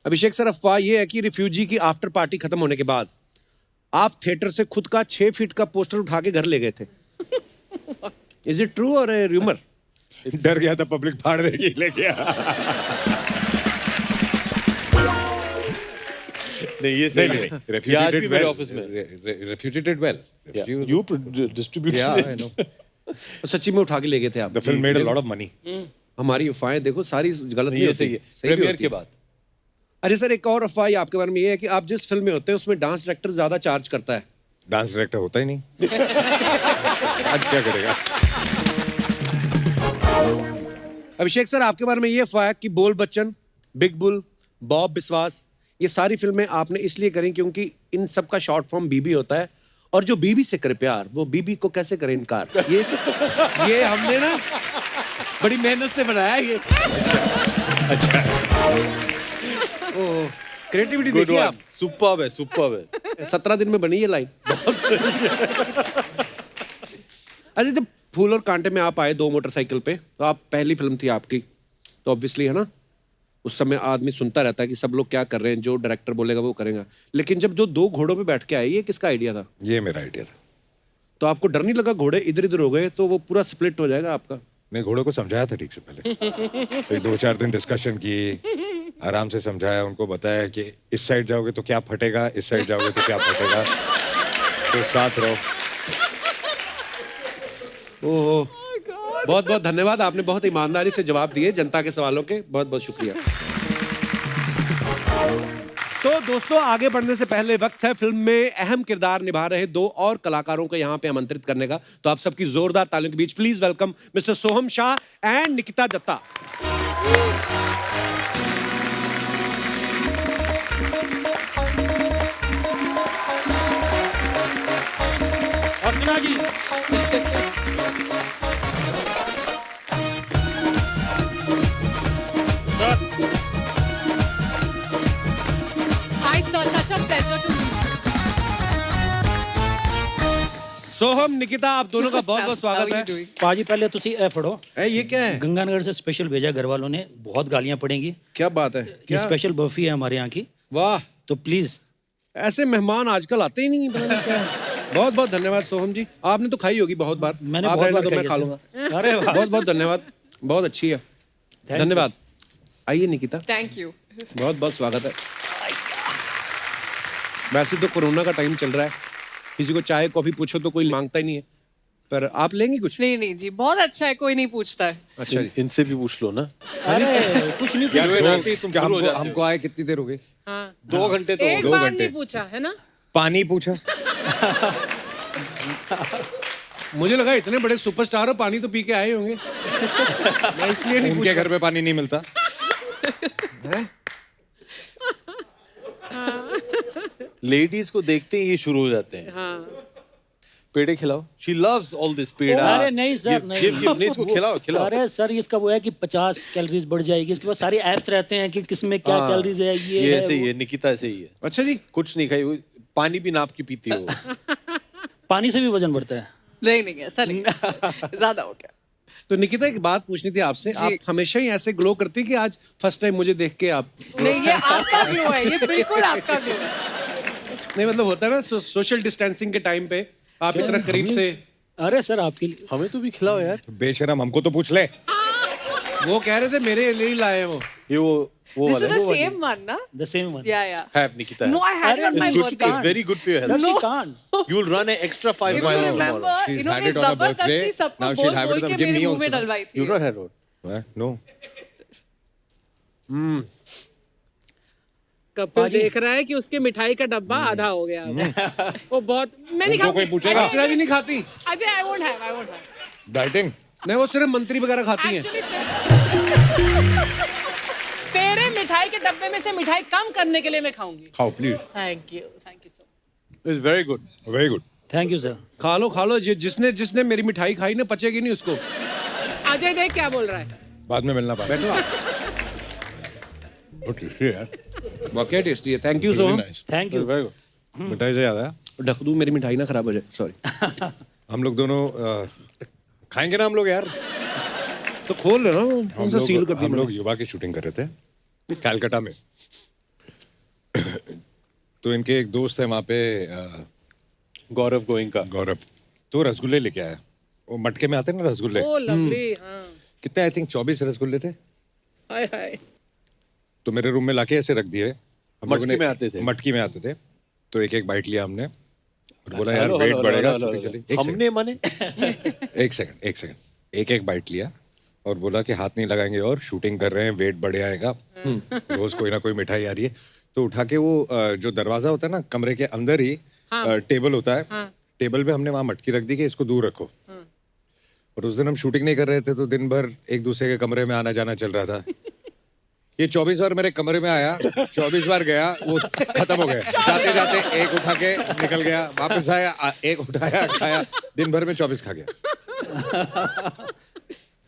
अभिषेक सर अफवाह ये है कि रिफ्यूजी की आफ्टर पार्टी खत्म होने के बाद आप थिएटर से खुद का 6 फीट का पोस्टर उठा के घर ले गए थे. इज इट ट्रू और र्यूमर? डर गया था पब्लिक फाड़ देगी, ले गया. नहीं ये सही है. ये आज भी मेरे ऑफिस में. Refugee did well. You distributed Yeah, I it. know. सच्ची में उठा के ले गए थे आप. The film made a lot of money. हमारी अफवाहें देखो सारी गलत नहीं ये होती. सही है. सही भी प्रीमियर होती के है. बाद अरे सर एक और अफवाह आपके बारे में ये है कि आप जिस फिल्म में होते हैं उसमें डांस डायरेक्टर ज्यादा चार्ज करता है. डांस डायरेक्टर होता ही नहीं. आज क्या करेगा? अभिषेक सर आपके बारे में ये अफवाह है कि बोल बच्चन, बिग बुल, बॉब बिस्वास ये सारी फिल्में आपने इसलिए करी क्योंकि इन सब का शॉर्ट फॉर्म बीबी होता है, और जो बीबी से करे प्यार वो बीबी को कैसे करे इनकार। ये हमने ना बड़ी मेहनत से बनाया है ये। अच्छा, ओह, क्रिएटिविटी गुड देखिए वन, आप। सुपर्ब है, सुपर्ब है। 17 दिन में बनी ये लाइन। अच्छा, जब फूल और कांटे में आप आए 2 मोटरसाइकिल पे, तो आप पहली फिल्म थी आपकी, तो ऑब्वियसली है ना, उस समय आदमी सुनता रहता है कि सब लोग क्या कर रहे हैं, जो डायरेक्टर बोलेगा वो करेगा। लेकिन जब जो 2 घोड़ों पे बैठ के आए, ये किसका आइडिया था? ये मेरा आइडिया था। तो आपको डर नहीं लगा घोड़े इधर इधर हो गए तो वो पूरा स्प्लिट हो जाएगा आपका? मैं घोड़ों को समझाया था ठीक से पहले। एक 2-4 दिन डिस्कशन की, आराम से समझाया, उनको बताया कि इस साइड जाओगे तो क्या फटेगा, इस साइड जाओगे तो क्या फटेगा, तो साथ रहो। ओहो, बहुत बहुत धन्यवाद, आपने बहुत ईमानदारी से जवाब दिए जनता के सवालों के, बहुत बहुत शुक्रिया। तो दोस्तों, आगे बढ़ने से पहले वक्त है फिल्म में अहम किरदार निभा रहे 2 और कलाकारों को यहाँ पे आमंत्रित करने का। तो आप सबकी जोरदार तालियों के बीच please welcome mister Soham Shah and Nikita Dutta. Archana ji, Hi, sir. Such a pleasure to meet you. Soham, Nikita, आप दोनों का बहुत बहुत स्वागत है। पाजी पहले तुसी ए फड़ो। ये क्या है? गंगानगर से स्पेशल भेजा घर वालों ने, बहुत गालियां पड़ेंगी। क्या बात है? ये क्या? स्पेशल बर्फी है हमारे यहाँ की, वाह, तो प्लीज। ऐसे मेहमान आजकल आते ही नहीं, पता नहीं क्या है। बहुत बहुत धन्यवाद सोहम जी, आपने तो खाई होगी बहुत बार। मैंने आप बहुत रहने बार दो, मैं खाई खा है, लूंगा। अरे वाह। बहुत बहुत धन्यवाद, बहुत अच्छी है, you. धन्यवाद। आइए निकिता, Thank you. बहुत बहुत स्वागत है। वैसे तो कोरोना का टाइम चल रहा है, किसी को चाय कॉफी पूछो तो कोई मांगता ही नहीं है, पर आप लेंगे कुछ? नहीं नहीं जी, बहुत अच्छा है, कोई नहीं पूछता है। अच्छा जी। इनसे भी पूछ लो ना। अरे कुछ नहीं क्या पूछो। दो- तुम क्या शुरू हो हमको जाते हो। हमको आए कितनी देर हो गई? हाँ, 2 घंटे तो एक 2 बार घंटे। नहीं पूछा है ना। पानी पूछा। मुझे लगा इतने बड़े सुपरस्टार हो, पानी तो पी के आए होंगे। मैं इसलिए नहीं उनके घर पे पानी नहीं मिलता। लेडीज को देखते ही ये शुरू हो जाते हैं। हाँ, पेड़े खिलाओ। शी लव्स ऑल दिस पेड़ा। अरे नहीं सर, नहीं। नहीं, इसको खिलाओ, खिलाओ। अरे सर, इसका वो है कि 50 कैलोरीज बढ़ जाएगी, इसके बाद सारे ऐप्स रहते हैं कि किसमें क्या हाँ, कैलोरीज है, ये ये ऐसे है, ही है, निकिता ऐसे ही है। अच्छा जी, कुछ नहीं खाई, वो पानी भी नाप की पीती है वो। पानी से भी वजन बढ़ता है। नहीं नहीं, ऐसा नहीं, ज्यादा हो गया। तो निकिता एक बात पूछनी थी आपसे, आप हमेशा ही ऐसे ग्लो करती कि आज फर्स्ट टाइम मुझे देख के आप? नहीं, ये आपका ग्लो है, ये बिल्कुल आपका ग्लो है। नहीं मतलब होता है ना, सोशल डिस्टेंसिंग के टाइम पे आप इतना करीब से। अरे सर, आपके लिए हमें तो भी खिलाओ यार। बेशरम, हमको तो पूछ ले। वो कह रहे थे मेरे लिए ही लाए हैं वो। ये वो This is वाला the same one, na? The same one. Yeah, yeah. है Nikita. No, I had it on my It's It's birthday. very good for your sir, health. she can't. You'll run an extra 5 If you miles remember, tomorrow. She's इन्होंने had it on her birthday. जबरदस्ती सबको Now she'll बोल have it बोल on- के give मेरे me मुंह में also. डलवाई थी। You've not had one. No. Kapil देख रहा है कि उसके मिठाई का डब्बा आधा हो गया अब। वो बहुत, मैं नहीं उनको कोई पूछेगा? अर्चना भी नहीं खाती? Ajay, I won't have. Dieting. नहीं, वो सिर्फ मंत्री वगैरह खाती हैं। तेरे मिठाई के डब्बे में से मिठाई कम करने के लिए मैं खाऊंगी। खाओ please. Thank you so It's very good. Very good. Thank you sir. खा लो, जिसने जिसने मेरी मिठाई खाई ना, पचेगी नहीं उसको। मच। अजय देख क्या बोल रहा है। बाद में मिलना पाए। बैठो आप। टेस्टी है यार। वाकई टेस्टी है, thank you so much. Thank you. Very good. मिठाई से याद आया, ढक दूं मेरी मिठाई ना खराब हो जाए, सॉरी। हम लोग दोनों खाएंगे ना हम लोग यार। तो खोल लेना, कौन सा सील कर दी हम लोग मैंने? युवा की शूटिंग कर रहे थे कलकत्ता में। तो इनके एक दोस्त है वहाँ पे, गौरव गोइंका। गौरव, तो रसगुल्ले लेके आया। वो मटके में आते हैं ना रसगुल्ले। ओ लवली, हाँ। कितने, आई थिंक 24 रसगुल्ले थे। हाय हाय। तो मेरे रूम में लाके ऐसे रख दिए। हम लोगों मटकी में आते थे? मटकी में आते थे। तो एक एक बाइट लिया हमने और बोला यार हेलो, वेट हेलो, बढ़ेगा। हेलो, shooting हेलो, चली। एक हमने मने एक सेकंड एक एक बाइट लिया और बोला कि हाथ नहीं लगाएंगे और शूटिंग कर रहे हैं, वेट बढ़ आएगा। रोज कोई ना कोई मिठाई आ रही है। तो उठा के वो जो दरवाजा होता है ना कमरे के अंदर ही, टेबल होता है। टेबल पे हमने वहाँ मटकी रख दी कि इसको दूर रखो। और उस दिन हम शूटिंग नहीं कर रहे थे, तो दिन भर एक दूसरे के कमरे में आना जाना चल रहा था। ये 24 बार मेरे कमरे में आया, 24 बार गया, वो खत्म हो गया। जाते जाते एक उठा के निकल गया, वापस आया, एक उठाया, खाया, दिन भर में 24 खा गया।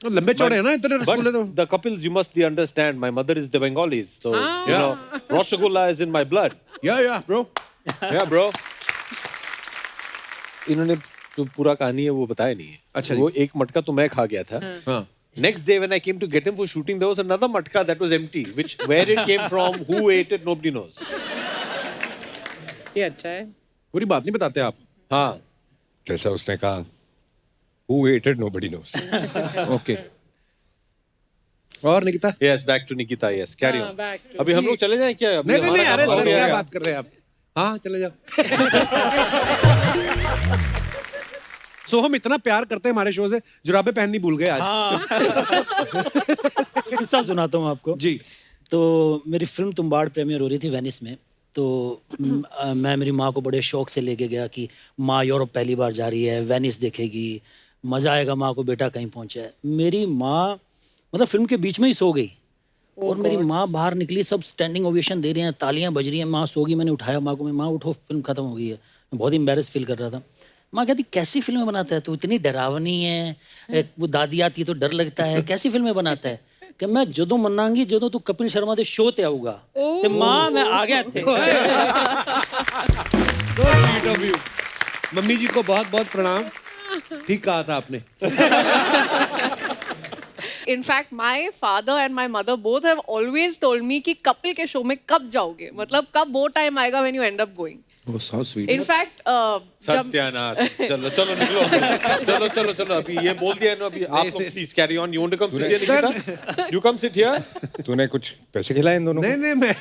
लंबे चौड़े हैं ना इतने रसगुल्ले तो। But the couples, you must understand, my mother is the Bengalis, so you know, Rasgulla is in my blood. या ब्रो। Yeah, bro. इन्होंने जो पूरा कहानी है वो बताया नहीं है। अच्छा वो एक मटका तो मैं खा गया था। हाँ। Next day when I came to get him for shooting, there was another matka that was empty. Which where it came from, who ate it, nobody knows. ये अच्छा है। पूरी बात नहीं बताते आप। हाँ। जैसा उसने कहा, who ate it, nobody knows. Okay. और Nikita? Yes, back to Nikita. Yes, carry on. back to- अभी हम लोग चले जाएं क्या? अभी नहीं नहीं हमारा अरे काम हो सर गया क्या है। बात कर रहे हैं आप? हाँ चले जाओ। सो हम इतना प्यार करते हैं हमारे शो से, जुराबे पहननी भूल गए आज। हाँ किस्सा सुनाता हूँ आपको। जी। तो मेरी फिल्म तुम्बाड़ प्रीमियर हो रही थी वेनिस में। तो मैं मेरी माँ को बड़े शौक से लेके गया कि माँ यूरोप पहली बार जा रही है, वेनिस देखेगी, मज़ा आएगा माँ को, बेटा कहीं पहुँचा है। मेरी माँ मतलब फिल्म के बीच में ही सो गई और मेरी माँ बाहर निकली, सब स्टैंडिंग ओवेशन दे रहे हैं, तालियां बज रही हैं, माँ सो गई। मैंने उठाया माँ को, मैं माँ उठो फिल्म खत्म हो गई है। मैं बहुत एम्बेरस फील कर रहा था। माँ कहती कैसी फिल्में बनाता है तू, इतनी डरावनी है, वो दादी आती है तो डर लगता है, कैसी फिल्में बनाता है? कि मैं जदों मनांगी जदों तू कपिल शर्मा के शो ते आऊगा ते माँ मैं आ गया थे। मम्मी जी को बहुत बहुत प्रणाम। ठीक कहा था आपने। In fact, my father and my mother both have always told me कि कपिल के शो में कब जाओगे, मतलब कब वो टाइम आएगा when you end up going. Oh, so sweet. In fact, जब सत्यानाश। चलो चलो निकलो। चलो चलो चलो अभी ये बोल दिया है ना, अभी आपको please carry on. You want to come sit here Nikita? You come sit here. तूने कुछ पैसे खिलाए इन दोनों को? नहीं नहीं मैं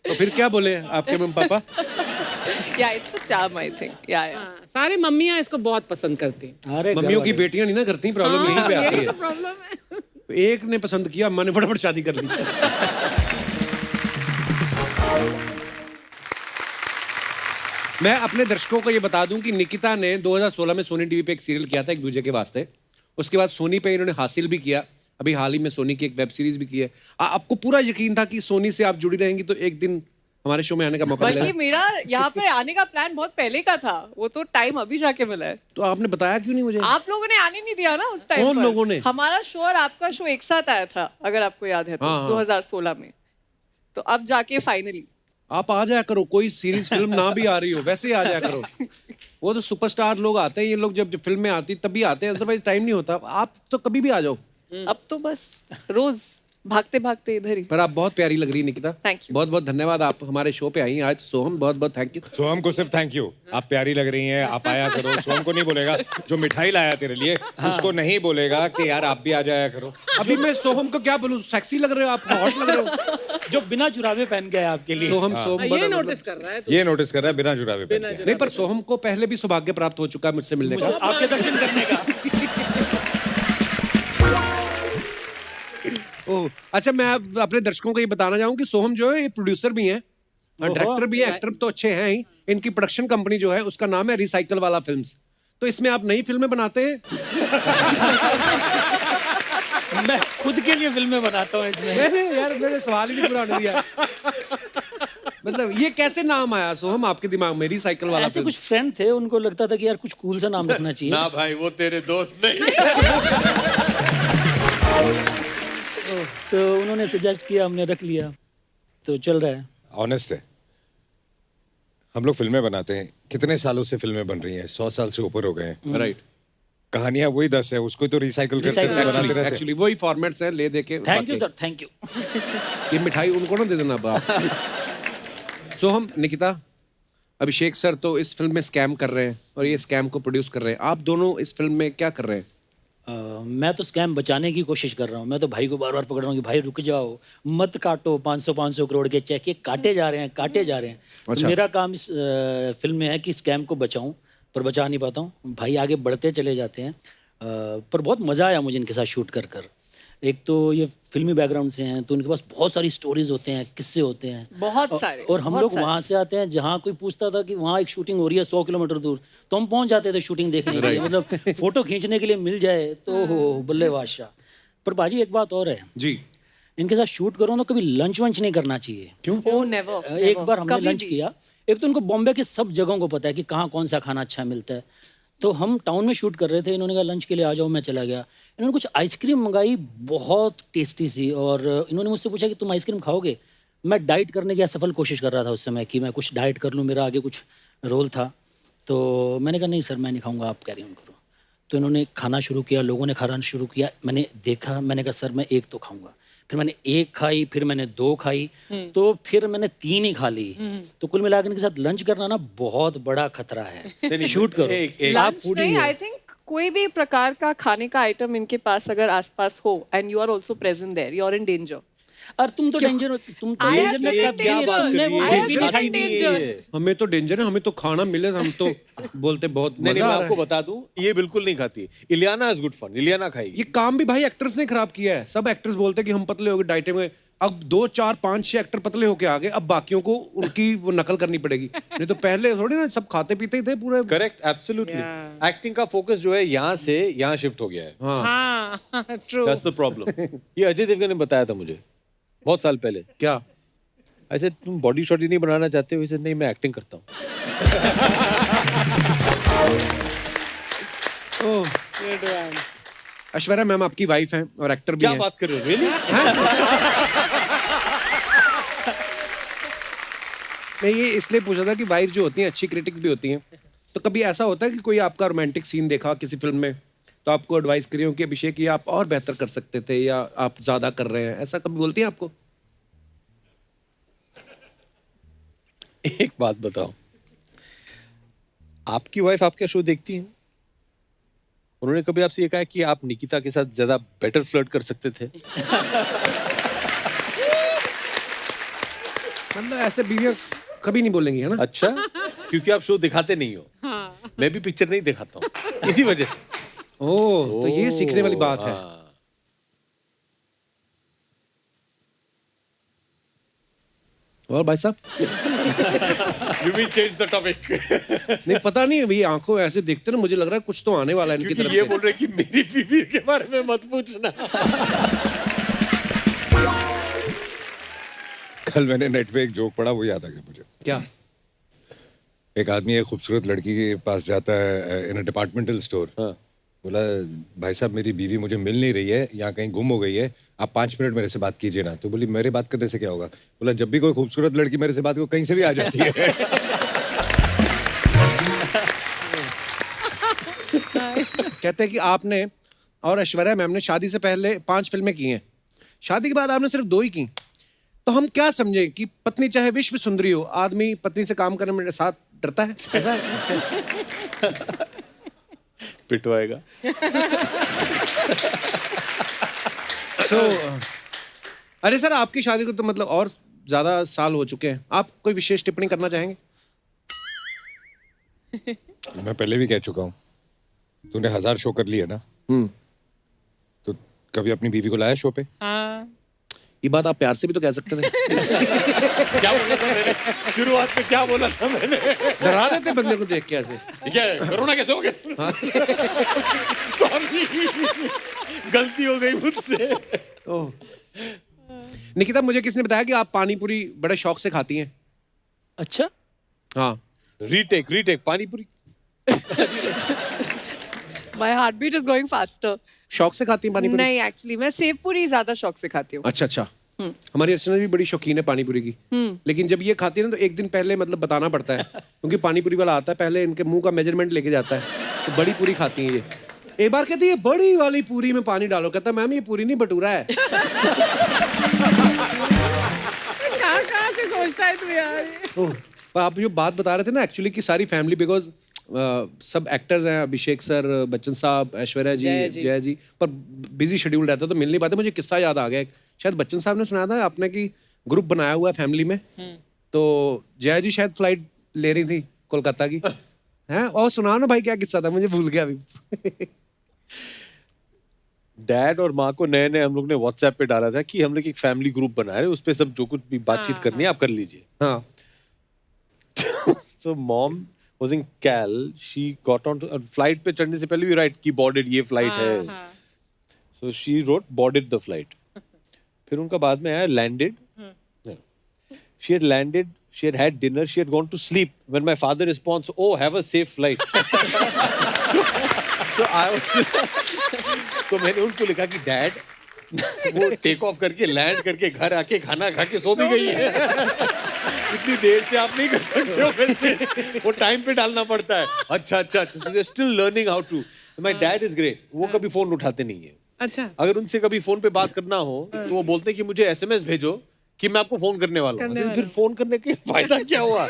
तो फिर क्या बोले आपके mummy papa? yeah, it's the charm I think. Yeah. हाँ, सारी मम्मियाँ इसको बहुत पसंद करती हैं। अरे मम्मियों की बेटियां नहीं ना करती, प्रॉब्लम यहीं पे आती यही तो है। प्रॉब्लम है। एक ने पसंद किया, मैंने फटाफट शादी कर ली। मैं अपने दर्शकों को ये बता दूं कि निकिता ने 2016 में सोनी टीवी पे एक सीरियल किया था एक दूजे के वास्ते। उसके बाद सोनी पे इन्होंने हासिल भी किया, अभी हाल ही में सोनी की एक वेब सीरीज भी की है। आपको पूरा यकीन था कि सोनी से आप जुड़ी रहेंगी तो एक दिन हमारे शो में आने का मौका बल्कि मिलेगा? मेरा यहाँ पे आने का प्लान बहुत पहले का था, वो तो टाइम अभी जाके मिला है। तो आपने बताया क्यों नहीं मुझे? आप लोगों ने आने नहीं दिया ना उस टाइम कौन पर। लोगों ने? हमारा शो और आपका शो एक साथ आया था, अगर आपको याद है तो, हाँ, हाँ। 2016 में। तो अब जाके फाइनली आप आ जाया करो, कोई सीरीज फिल्म ना भी आ रही हो वैसे ही आ जाया करो। वो तो सुपरस्टार लोग आते हैं, ये लोग जब फिल्म में आती तभी आते हैं, अदरवाइज टाइम नहीं होता। आप तो कभी भी आ जाओ। अब तो बस रोज भागते भागते इधर ही। पर आप बहुत प्यारी लग रही है निकिता। Thank you. बहुत बहुत धन्यवाद, आप हमारे शो पे आई हैं आज। सोहम बहुत बहुत थैंक यू। सोहम को सिर्फ थैंक यू, आप प्यारी लग रही हैं, आप आया करो। सोहम को नहीं बोलेगा जो मिठाई लाया तेरे लिए, उसको नहीं बोलेगा कि यार आप भी आ जाया करो। अभी मैं सोहम को क्या बोलूं, सेक्सी लग रहे हो आप, हॉट लग रहे हो। जो बिना जुराबे पहन के आए आपके लिए। सोहम सोहम ये बड़ा नोटिस कर रहा है तो। ये नोटिस कर रहा है बिना जुराबे पहन के। नहीं, पर सोहम को पहले भी सौभाग्य प्राप्त हो चुका है मुझसे मिलने का। आपके दर्शन करने का। ओह अच्छा, मैं अपने दर्शकों को ये बताना चाहूँ कि सोहम जो है ये प्रोड्यूसर भी हैं, डायरेक्टर भी हैं, एक्टर तो अच्छे हैं ही। इनकी प्रोडक्शन कंपनी जो है उसका नाम है रिसाइकल वाला फिल्म्स। तो इसमें आप नई फिल्में बनाते हैं? मैं खुद के लिए फिल्में बनाता हूँ इसमें। नहीं यार, मैंने सवाल ही नहीं पूरा होने दिया। मतलब ये कैसे नाम आया सोहम आपके दिमाग में, रिसाइकल वाला ऐसे फिल्म? कुछ फ्रेंड थे, उनको लगता था कि यार कुछ कूल सा नाम रखना चाहिए। ना भाई वो तेरे दोस्त नहीं। तो उन्होंने सजेस्ट किया, हमने रख लिया, तो चल रहा है। ऑनेस्ट है, हम लोग फिल्में बनाते हैं, कितने सालों से फिल्में बन रही हैं, 100 साल से ऊपर हो गए हैं। राइट। कहानियां वही 10 है, उसको तो रिसाइकल करके बनाते रहते हैं। एक्चुअली वही फॉर्मेट्स हैं, ले दे के। Thank you sir, thank you. ये मिठाई उनको ना दे देना बाप। सोहम, निकिता, अभिषेक सर तो इस फिल्म में स्कैम कर रहे हैं और ये स्कैम को प्रोड्यूस कर रहे हैं। आप दोनों इस फिल्म में क्या कर रहे हैं? मैं तो स्कैम बचाने की कोशिश कर रहा हूँ। मैं तो भाई को बार बार पकड़ रहा हूँ कि भाई रुक जाओ, मत काटो 500 करोड़ के चेक, ये काटे जा रहे हैं, काटे जा रहे हैं। अच्छा। तो मेरा काम इस फिल्म में है कि स्कैम को बचाऊं, पर बचा नहीं पाता हूँ। भाई आगे बढ़ते चले जाते हैं। पर बहुत मज़ा आया मुझे इनके साथ शूट कर कर। एक तो ये फिल्मी बैकग्राउंड से हैं, तो उनके पास बहुत सारी स्टोरीज होते हैं, किस्से होते हैं बहुत सारे। और हम लोग वहाँ से आते हैं जहाँ कोई पूछता था कि वहाँ एक शूटिंग हो रही है 100 किलोमीटर दूर, तो हम पहुँच जाते थे शूटिंग देखने के लिए। मतलब फोटो खींचने के लिए मिल जाए तो हो बल्ले बादशाह। पर बाजी एक बात और है जी। इनके साथ शूट करो तो कभी लंच वंच नहीं करना चाहिए। क्यों? Oh, never. एक never. बार हमने कभी लंच भी। किया। एक तो इनको बॉम्बे के सब जगहों को पता है कि कहाँ कौन सा खाना अच्छा मिलता है। तो हम टाउन में शूट कर रहे थे, इन्होंने कहा लंच के लिए आ जाओ, मैं चला गया। इन्होंने कुछ आइसक्रीम मंगाई, बहुत टेस्टी सी, और इन्होंने मुझसे पूछा कि तुम आइसक्रीम खाओगे? मैं डाइट करने की असफल कोशिश कर रहा था उस समय कि मैं कुछ डाइट कर लूँ, मेरा आगे कुछ रोल था। तो मैंने कहा नहीं सर मैं नहीं खाऊंगा, आप कैरी ऑन करो। तो इन्होंने खाना शुरू किया, लोगों ने खाना शुरू किया, मैंने देखा, मैंने कहा सर मैं एक तो खाऊंगा। फिर मैंने एक खाई, फिर मैंने 2 खाई, तो फिर मैंने 3 ही खा ली। तो कुल मिलाकर इनके साथ लंच करना ना बहुत बड़ा खतरा है। शूट करो आप लंच foodie नहीं, हो। आई थिंक कोई भी प्रकार का खाने का आइटम इनके पास अगर आसपास हो and you are also present there, you are in danger. और तुम तो डेंजर, तुम तो I have डेंजर में been कब in क्या बात कर रही danger. हो? I have भी been नहीं in खाई danger. है। हमें तो डेंजर है, हमें तो खाना मिले हम तो बोलते बहुत नहीं मजा मैं आ रहा आपको है। बता दूं, ये बिल्कुल नहीं खाती। Ileana is good fun, Ileana खाएगी। ये काम भी भाई एक्टर्स ने खराब किया है। सब एक्टर्स बोलते हैं कि हम पतले हो गए, डाइटिंग में। अब 2 4 5 6 एक्टर पतले होके आ गए, अब बाकियों को उनकी वो नकल करनी पड़ेगी। नहीं तो पहले थोड़ी ना सब खाते पीते ही थे पूरे। Correct, absolutely. एक्टिंग का फोकस जो है यहाँ से यहाँ शिफ्ट हो गया है। हाँ ट्रू। That's the problem. ये अजय देवगन ने बताया था मुझे बहुत साल पहले। क्या? ऐसे तुम बॉडी शॉडी नहीं बनाना चाहते हो? इसे नहीं, मैं एक्टिंग करता हूँ। ऐश्वर्या मैम आपकी वाइफ हैं और एक्टर भी क्या हैं। बात कर रहे हो? रियली? मैं ये इसलिए पूछा था कि वाइफ जो होती हैं अच्छी क्रिटिक भी होती हैं। तो कभी ऐसा होता है कि कोई आपका रोमांटिक सीन देखा किसी फिल्म में तो आपको एडवाइस करी हो कि अभिषेक ये आप और बेहतर कर सकते थे या आप ज्यादा कर रहे हैं, ऐसा कभी बोलती हैं आपको? एक बात बताओ, आपकी वाइफ आपका शो देखती है? उन्होंने कभी आपसे ये कहा कि आप निकिता के साथ ज्यादा बेटर फ्लर्ट कर सकते थे? मतलब ऐसे बीवियां कभी नहीं बोलेंगी, है ना? अच्छा, क्योंकि आप शो दिखाते नहीं हो। मैं भी पिक्चर नहीं दिखाता हूँ इसी वजह से। ओह, तो ये सीखने वाली बात है। हाँ। और भाई साहब You mean change the topic? नहीं पता नहीं, अभी आंखों ऐसे देखते ना मुझे लग रहा है कुछ तो आने वाला है इनकी क्योंकि तरफ ये से। बोल रहे कि मेरी बीवी के बारे में मत पूछना। कल मैंने नेट पे एक जोक पढ़ा, वो याद आ गया मुझे। क्या? एक आदमी एक खूबसूरत लड़की के पास जाता है इन अ डिपार्टमेंटल स्टोर। बोला भाई साहब मेरी बीवी मुझे मिल नहीं रही है, यहाँ कहीं गुम हो गई है, आप 5 मिनट मेरे से बात कीजिए ना। तो बोली मेरे बात करने से क्या होगा? बोला जब भी कोई खूबसूरत लड़की मेरे से बात को कहीं से भी आ जाती है। कहते हैं कि आपने और ऐश्वर्या मैम ने शादी से पहले 5 फिल्में की हैं, शादी के बाद आपने सिर्फ 2 ही की। तो हम क्या समझें कि पत्नी चाहे विश्व सुंदरी हो, आदमी पत्नी से काम करने में साथ डरता है? ऐसा है? पिटवाएगा। So, अरे सर आपकी शादी को तो मतलब और ज्यादा साल हो चुके हैं, आप कोई विशेष टिप्पणी करना चाहेंगे? मैं पहले भी कह चुका हूँ, तूने 1000 शो कर लिए ना, तो कभी अपनी बीवी को लाया शो पे? ये बात आप प्यार से भी तो कह सकते थे। क्या बोला था मैंने? शुरुआत में क्या बोला था मैंने? डरा देते बंदे को देख के ऐसे। क्या है? कोरोना कैसे हो गया? सॉरी, गलती हो गई मुझसे। ओह। निकिता मुझे किसने बताया कि आप पानी पूरी बड़े शौक से खाती हैं? अच्छा, हाँ। रीटेक पानी पूरी। My heartbeat is going faster. शौक से खाती हैं पानी पूरी? नहीं एक्चुअली मैं सेव पूरी ज्यादा शौक से खाती हूँ। अच्छा अच्छा। हमारी अर्चना भी बड़ी शौकीन है पानी पूरी की। लेकिन जब ये खाती है ना तो एक दिन पहले मतलब बताना पड़ता है, क्योंकि पानी पूरी वाला आता है पहले इनके मुंह का मेजरमेंट लेके जाता है। तो बड़ी पूरी खाती हैं ये। एक बार कहती है बड़ी वाली पूरी में पानी डालो, कहता मैम ये पूरी नहीं भटूरा है। कहाँ से सोचता है तू यार? ओह, पर आप जो बात बता रहे थे ना एक्चुअली कि सारी फैमिली, बिकॉज सब एक्टर्स हैं, अभिषेक सर, बच्चन साहब, ऐश्वर्या जी, जया जी, पर बिजी शेड्यूल रहता है तो मिल नहीं पाते। मुझे किस्सा याद आ गया, शायद बच्चन साहब ने सुनाया था आपने कि ग्रुप बनाया हुआ है फैमिली में, तो जया जी शायद फ्लाइट ले रही थी कोलकाता की, हैं? और सुना ना भाई क्या किस्सा था, मुझे भूल गया अभी। डैड और माँ को नए नए हम लोग ने व्हाट्सएप पे डाला था कि हम लोग एक फैमिली ग्रुप बना रहे हैं, उस पे सब जो कुछ भी बातचीत करनी है आप कर लीजिए। हाँ। So mom was in Cal. She got on flight पे चढ़ने से पहले भी राइट की boarded, ये फ्लाइट है। So she wrote boarded the flight. फिर उनका बाद में आया landed. She had landed, she had dinner, she had gone to sleep when my father responds, "Oh, have a safe flight." so I was तो मैंने उनको लिखा कि डैड वो टेक ऑफ करके लैंड करके घर आके खाना खा के सो भी गई है. इतनी देर से आप नहीं कर सकते हो वैसे. वो टाइम पे डालना पड़ता है. अच्छा. So they're still learning how to. My dad is great. वो कभी फोन उठाते नहीं है. अच्छा. अगर उनसे कभी फोन पे बात करना हो तो वो बोलते हैं कि मुझे एसएमएस भेजो कि मैं आपको फोन करने वाला हूँ. फिर फोन करने के फायदा क्या हुआ?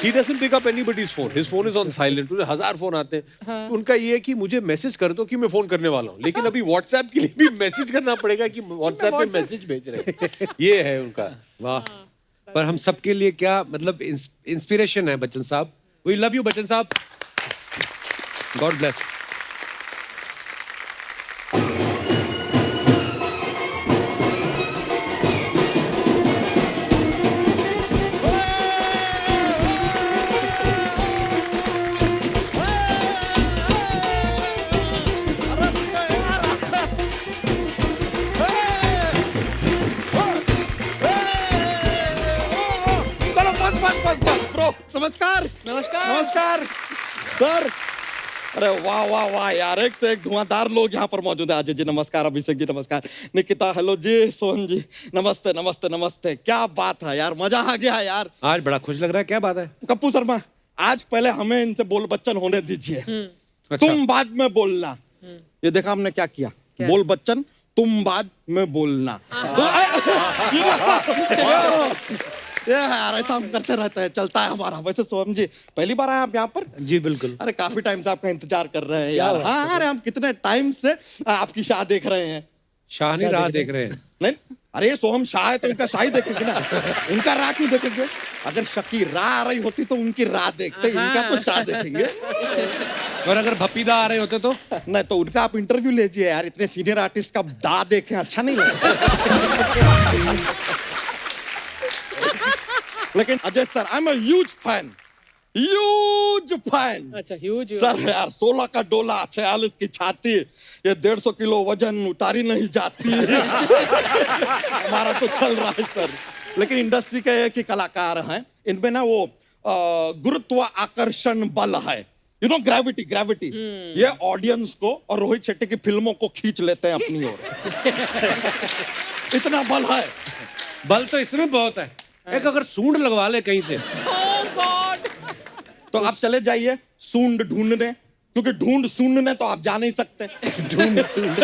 He doesn't pick up anybody's phone. His phone is on silent. उन्हें 1000 फोन आते हैं. उनका ये है कि मुझे मैसेज कर दो कि मैं फोन करने वाला हूँ. लेकिन अभी व्हाट्सएप के लिए भी मैसेज करना पड़ेगा कि व्हाट्सएप पे मैसेज भेज रहे हैं. ये है उनका. वाह. पर हम सबके लिए क्या मतलब इंस्पिरेशन है बच्चन साहब. वी लव यू बच्चन साहब. God bless. नमस्कार. सर. अरे वाह वाह वाह यार, एक से एक धुआंधार लोग यहाँ पर मौजूद है. अजय जी नमस्कार, अभिषेक जी नमस्कार, निकिता हेलो जी, सोहन जी नमस्ते नमस्ते नमस्ते. क्या बात है यार, मजा आ गया यार. आज बड़ा खुश लग रहा है. क्या बात है? कप्पू शर्मा, आज पहले हमें इनसे बोल बच्चन होने दीजिए. अच्छा. तुम बाद में बोलना. ये देखा हमने क्या किया. बोल बच्चन, तुम बाद में बोलना. ये यार ऐसा हम करते रहते हैं, चलता है हमारा. वैसे सोहम जी पहली बार आए आप यहाँ पर? जी बिल्कुल. अरे काफी टाइम से आपका इंतजार कर रहे हैं यार. हाँ अरे हम कितने टाइम से आपकी शाह देख रहे हैं. शाह राह देख रहे हैं. नहीं, अरे ये सोहम शाह है तो इनका शाह ही देखेंगे ना. इनका राह क्यों देखेंगे? अगर शकी राह आ रही होती तो उनकी राह देखते, इनका तो शाह देखेंगे. और अगर भपीदा आ रहे होते तो नहीं, तो उनका आप इंटरव्यू लीजिए यार. इतने सीनियर आर्टिस्ट का दा देखें अच्छा नहीं लगता. लेकिन Ajay sir, I am a huge fan. अच्छा, ह्यूज सर यार 16 का डोला, 46 की छाती, ये 150 किलो वजन उतारी नहीं जाती. हमारा तो चल रहा है सर. लेकिन इंडस्ट्री के एक ही कलाकार हैं, इनमें ना वो गुरुत्व आकर्षण बल है. You know gravity. ये ऑडियंस को और रोहित शेट्टी की फिल्मों को खींच लेते हैं अपनी ओर. इतना बल है. बल तो इसमें बहुत है. एक अगर सूंड लगवा ले कहीं से तो आप चले जाइए सूंड ढूंढने, क्योंकि ढूंढ सूंढने तो आप जा नहीं सकते. ढूंढ सूंड.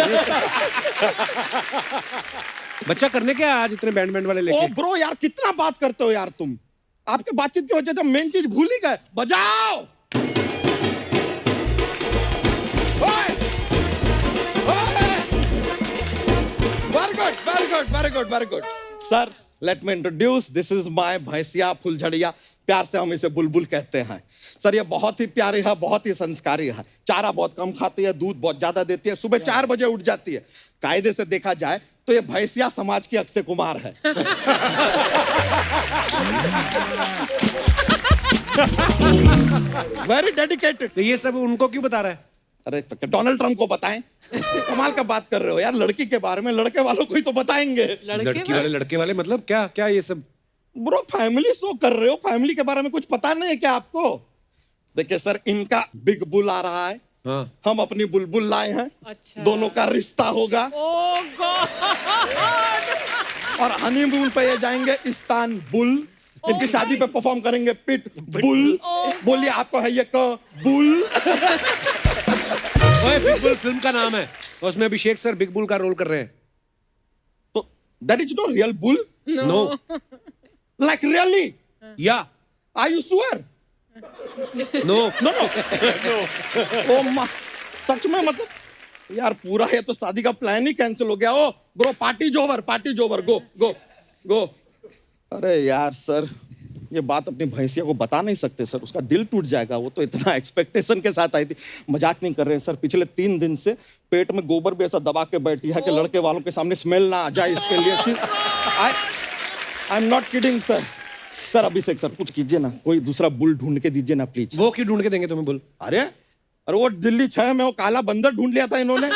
बच्चा करने क्या आज इतने बैंड वाले ओ लेके? ब्रो यार, कितना बात करते हो यार तुम. आपके बातचीत की वजह से मेन चीज भूल ही गए. बजाओ. Very good. Sir let me introduce, this is my भैंसिया फुलझड़िया. प्यार से हम इसे बुलबुल कहते हैं. सर ये बहुत ही प्यारी है, बहुत ही संस्कारी है. चारा बहुत कम खाती है, दूध बहुत ज्यादा देती है, सुबह 4 बजे उठ जाती है. कायदे से देखा जाए तो ये भैंसिया समाज की अक्षय कुमार है. Very dedicated. तो ये सब उनको क्यों बता रहा है? अरे तो डोनाल्ड ट्रम्प को बताएं. कमाल का बात कर रहे हो यार. लड़की के बारे में लड़के वालों को ही तो बताएंगे. लड़की वाले लड़के वाले मतलब क्या क्या ये सब? ब्रो फैमिली शो कर रहे हो, फैमिली के बारे में कुछ पता नहीं है क्या आपको? देखिए सर, इनका बिग बुल आ रहा है. हाँ. हम अपनी बुलबुल लाए हैं. अच्छा. दोनों का रिश्ता होगा. ओह गॉड. और हनीमून पे ये जाएंगे इस्तानबुल. इनकी शादी पे परफॉर्म करेंगे पिट बुल. बोलिए आपको है ये कबूल? ओए, बिग बुल फिल्म का नाम है. उसमें अभिषेक सर बिग बुल का रोल कर रहे हैं. तो that is not real bull. No. Like really? Yeah. Are you sure? No. No. Oh सच में मतलब यार पूरा ये तो शादी का प्लान ही कैंसिल हो गया. ओ ब्रो पार्टी जोवर. गो. अरे यार सर, ये बात अपनी भैंसिया को बता नहीं सकते सर, उसका दिल टूट जाएगा. वो तो इतना एक्सपेक्टेशन के साथ आई थी. मजाक नहीं कर रहे हैं सर. पिछले 3 दिन से पेट में गोबर भी ऐसा दबा के बैठी है कि लड़के वालों के सामने स्मेल ना आ जाए, इसके लिए. I am not kidding sir. Sir Abhishek sir कुछ कीजिए ना, कोई दूसरा बुल ढूंढ के दीजिए ना प्लीज. वो क्यों ढूंढ के देंगे तुम्हें बुल? अरे वो दिल्ली 6 में वो काला बंदर ढूंढ लिया था इन्होंने.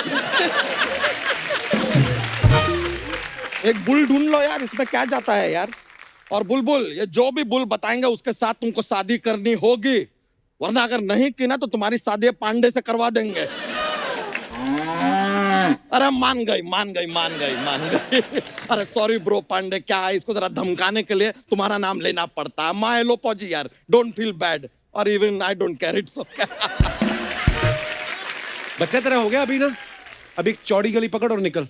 एक बुल ढूंढ लो यार, इसमें क्या जाता है यार। और बुलबुल, ये जो भी बुल बताएंगे उसके साथ तुमको शादी करनी होगी, वरना अगर नहीं की ना तो तुम्हारी शादी पांडे से करवा देंगे। अरे मान गई। अरे सॉरी ब्रो पांडे, क्या है, इसको जरा धमकाने के लिए तुम्हारा नाम लेना पड़ता है। माय लोपोजी यार, डोंट फील बैड और even I don't care, it's okay. बच्चा तेरा हो गया अभी ना, अभी एक चौड़ी गली पकड़ और निकल।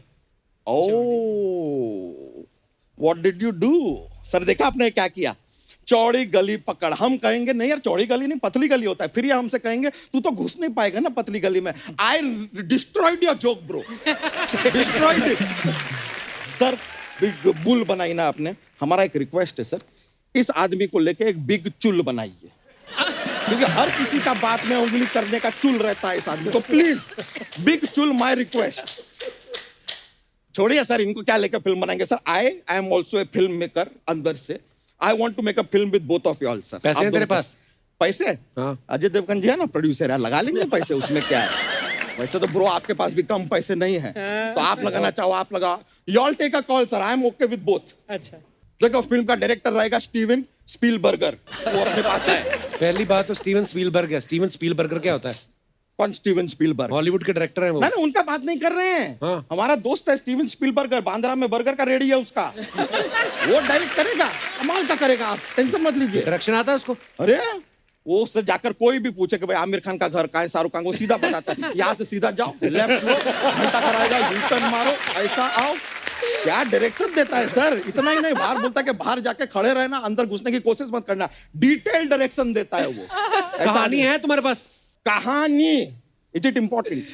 Oh, what did you do? Sir देखा आपने क्या किया, चौड़ी गली पकड़। हम कहेंगे नहीं यार चौड़ी गली नहीं, पतली गली होता है। फिर ये हमसे कहेंगे तू तो घुस नहीं पाएगा ना पतली गली में। I destroyed your joke bro, destroyed it. Sir big bull बनाई ना आपने, हमारा एक रिक्वेस्ट है सर, इस आदमी को लेके एक बिग चुल बनाइए, क्योंकि हर किसी का बात में उंगली करने का चुल रहता है इस आदमी को। प्लीज बिग चुल, माय रिक्वेस्ट। छोड़िए सर, इनको क्या लेकर फिल्म बनाएंगे sir. I am also a film maker अंदर से। I want to make a film with both of you all sir. पैसे हैं तेरे पास? पैसे? हाँ। अजय देवगन जी है ना प्रोड्यूसर है, लगा लेंगे पैसे, उसमें क्या है। वैसे तो ब्रो आपके पास भी कम पैसे नहीं है, तो आप लगाना चाहो आप लगा। You all take a call sir, I am okay with both. अच्छा, देखो फिल्म का डायरेक्टर रहेगा स्टीवन स्पीलबर्गर, वो अपने पास है। पहली बात तो स्टीवन स्पीलबर्ग है। स्टीवन स्पीलबर्गर क्या होता है? कौन स्टीवन स्पीलबर्ग? हॉलीवुड के डायरेक्टर हैं वो। नहीं उनका बात नहीं कर रहे हैं। हाँ। हमारा दोस्त है स्टीवन स्पीलबर्गर, बांद्रा में बर्गर का रेडी है उसका। वो डायरेक्ट करेगा, कमाल का करेगा, आप टेंशन मत लीजिए। डायरेक्शन आता है उसको? अरे वो उससे जाकर कोई भी पूछे कि भाई आमिर खान का घर कहाँ है, शाहरुख खान, वो सीधा बताता है यहाँ से सीधा जाओ, लेफ्ट लो, घंटा कराएगा, यू टर्न मारो, ऐसा आओ। क्या डायरेक्शन देता है सर। इतना ही नहीं, बाहर बोलता है कि बाहर जाके खड़े रहना, अंदर घुसने की कोशिश मत करना। डिटेल डायरेक्शन देता है वो। कहानी है तुम्हारे पास? कहानी इज इट इंपॉर्टेंट?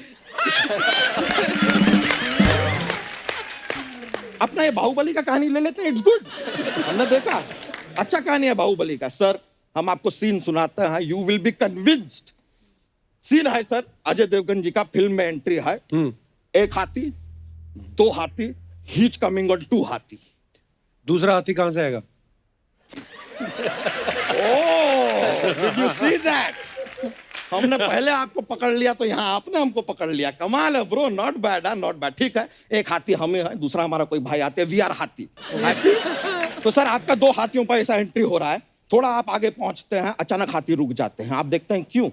अपना ये बाहुबली का कहानी ले लेते हैं, इट्स गुड। हमने देखा अच्छा कहानी है बाहुबली का। सर हम आपको सीन सुनाते हैं, you will be convinced. Scene है सर, अजय देवगन जी का फिल्म में एंट्री है। एक हाथी, दो हाथी, हीच कमिंग ऑन टू हाथी। दूसरा हाथी कहां से आएगा? ओह, डिड यू सी दैट? हमने पहले आपको पकड़ लिया तो यहाँ आपने हमको पकड़ लिया। कमाल है ब्रो, नॉट बैड है, नॉट बैड। ठीक है, एक हाथी हमें है, दूसरा हमारा कोई भाई आते हैं, वी आर हाथी। तो सर आपका दो हाथियों पर ऐसा एंट्री हो रहा है। थोड़ा आप आगे पहुंचते हैं, अचानक हाथी रुक जाते हैं। आप देखते हैं क्यों?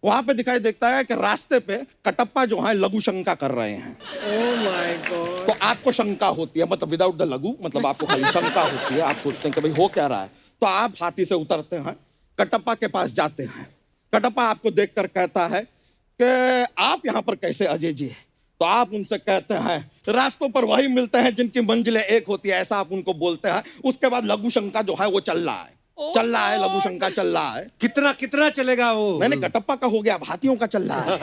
वहां पे दिखाई देता है कि रास्ते पे कटप्पा जो है लघु शंका कर रहे हैं। Oh my God. तो आपको शंका होती है, मतलब विदाउट द लघु, मतलब आपको खाली शंका होती है। आप सोचते हैं कि भाई हो क्या रहा है। तो आप हाथी से उतरते हैं, कटप्पा के पास जाते हैं। कटप्पा आपको देखकर कहता है कि आप यहाँ पर कैसे अजय जी? तो आप उनसे कहते हैं रास्तों पर वही मिलते हैं जिनकी मंजिलें एक होती है, ऐसा आप उनको बोलते हैं। उसके बाद लघु शंका जो है वो चल रहा है, लघु शंका चल रहा है। कितना चलेगा वो? मैंने कटप्पा का हो गया, अब हाथियों का चल रहा है।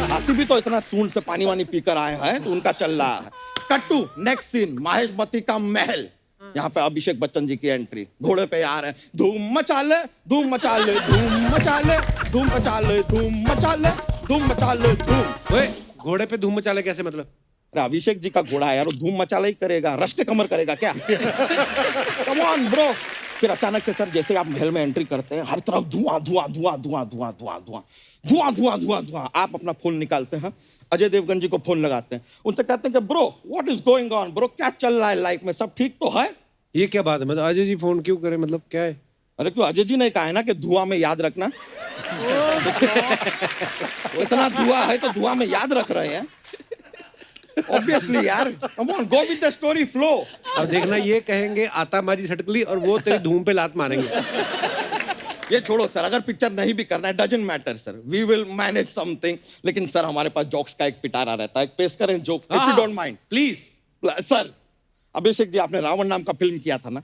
हाथी भी तो इतना सूंड से पानी वानी पीकर आए हैं, तो उनका चल रहा है। Cut to next scene, Mahishmati का महल। यहाँ पे अभिषेक बच्चन जी की एंट्री, घोड़े पे आ रहे हैं। धूम मचा ले, धूम मचा ले, धूम मचा ले, धूम मचा ले, धूम मचा ले, धूम मचा ले, धूम। ओए, घोड़े पे धूम मचा ले कैसे मतलब? अरे अभिषेक जी का घोड़ा है यार, वो धूम मचाला ही करेगा, रश के कमर करेगा क्या? Come on bro. फिर अचानक से सर जैसे आप महल में एंट्री करते हैं, हर तरफ धुआं धुआं धुआं धुआं धुआं धुआं धुआं धुआं धुआं धुआं धुआं। आप अपना फोन निकालते हैं, अजय देवगन जी को फोन लगाते हैं, उनसे कहते हैं कि bro what is going on bro, क्या चल रहा है लाइफ में, सब ठीक तो है? ये क्या बात है? मतलब अजय जी फोन क्यों करे, मतलब क्या है? अरे क्यों, अजय जी ने कहा है ना कि धुआं में याद रखना। वो इतना धुआं है तो धुआं में याद रख रहे हैं ऑब्वियसली यार। Come on, go with the story flow. अब देखना ये कहेंगे आता मारी सटकली और वो तेरी धूम पे लात मारेंगे। ये छोड़ो सर, अगर पिक्चर नहीं भी करना है doesn't matter sir, we will manage something. लेकिन सर हमारे पास जोक्स का एक पिटारा रहता है, एक पेश करें joke if you don't mind please. Sir Abhishek ji आपने रावण नाम का फिल्म किया था ना,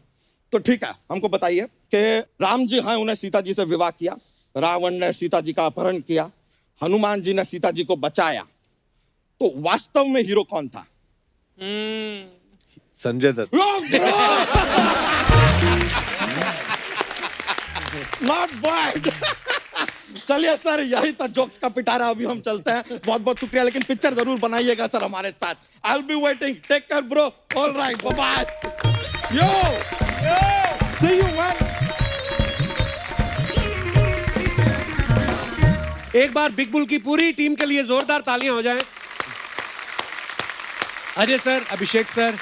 तो ठीक है हमको बताइए कि राम जी हैं, उन्हें सीता जी से विवाह किया, रावण ने सीता जी का अपहरण किया, हनुमान जी ने सीता जी को बचाया, तो वास्तव में हीरो कौन था? संजय दत्त। Not bad. चलिए सर, यही था जोक्स का पिटारा। अभी हम चलते हैं, बहुत बहुत शुक्रिया, लेकिन पिक्चर जरूर बनाइएगा सर हमारे साथ। I will be waiting, take care bro, all right, bye bye, yo see you man. एक बार बिग बुल की पूरी टीम के लिए जोरदार तालियां हो जाएं। अजय सर, अभिषेक सर,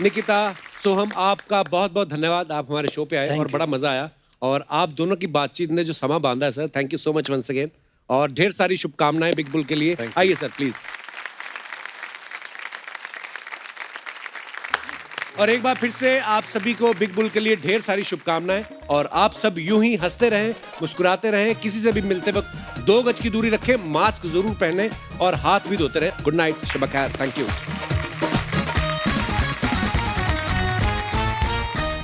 निकिता, सोहम, आपका बहुत बहुत धन्यवाद। आप हमारे शो पे आए Thank और you. बड़ा मजा आया। और आप दोनों की बातचीत ने जो समा बांधा है sir, thank you so much once again. और ढेर सारी शुभकामनाएं बिग बुल के लिए। आइए सर प्लीज। और एक बार फिर से आप सभी को बिग बुल के लिए ढेर सारी शुभकामनाएं। और आप सब यूं ही हंसते रहें, मुस्कुराते रहें, किसी से भी मिलते वक्त 2 गज की दूरी रखें, मास्क जरूर पहने और हाथ भी धोते रहें। गुड नाइट, शब खैर, थैंक यू।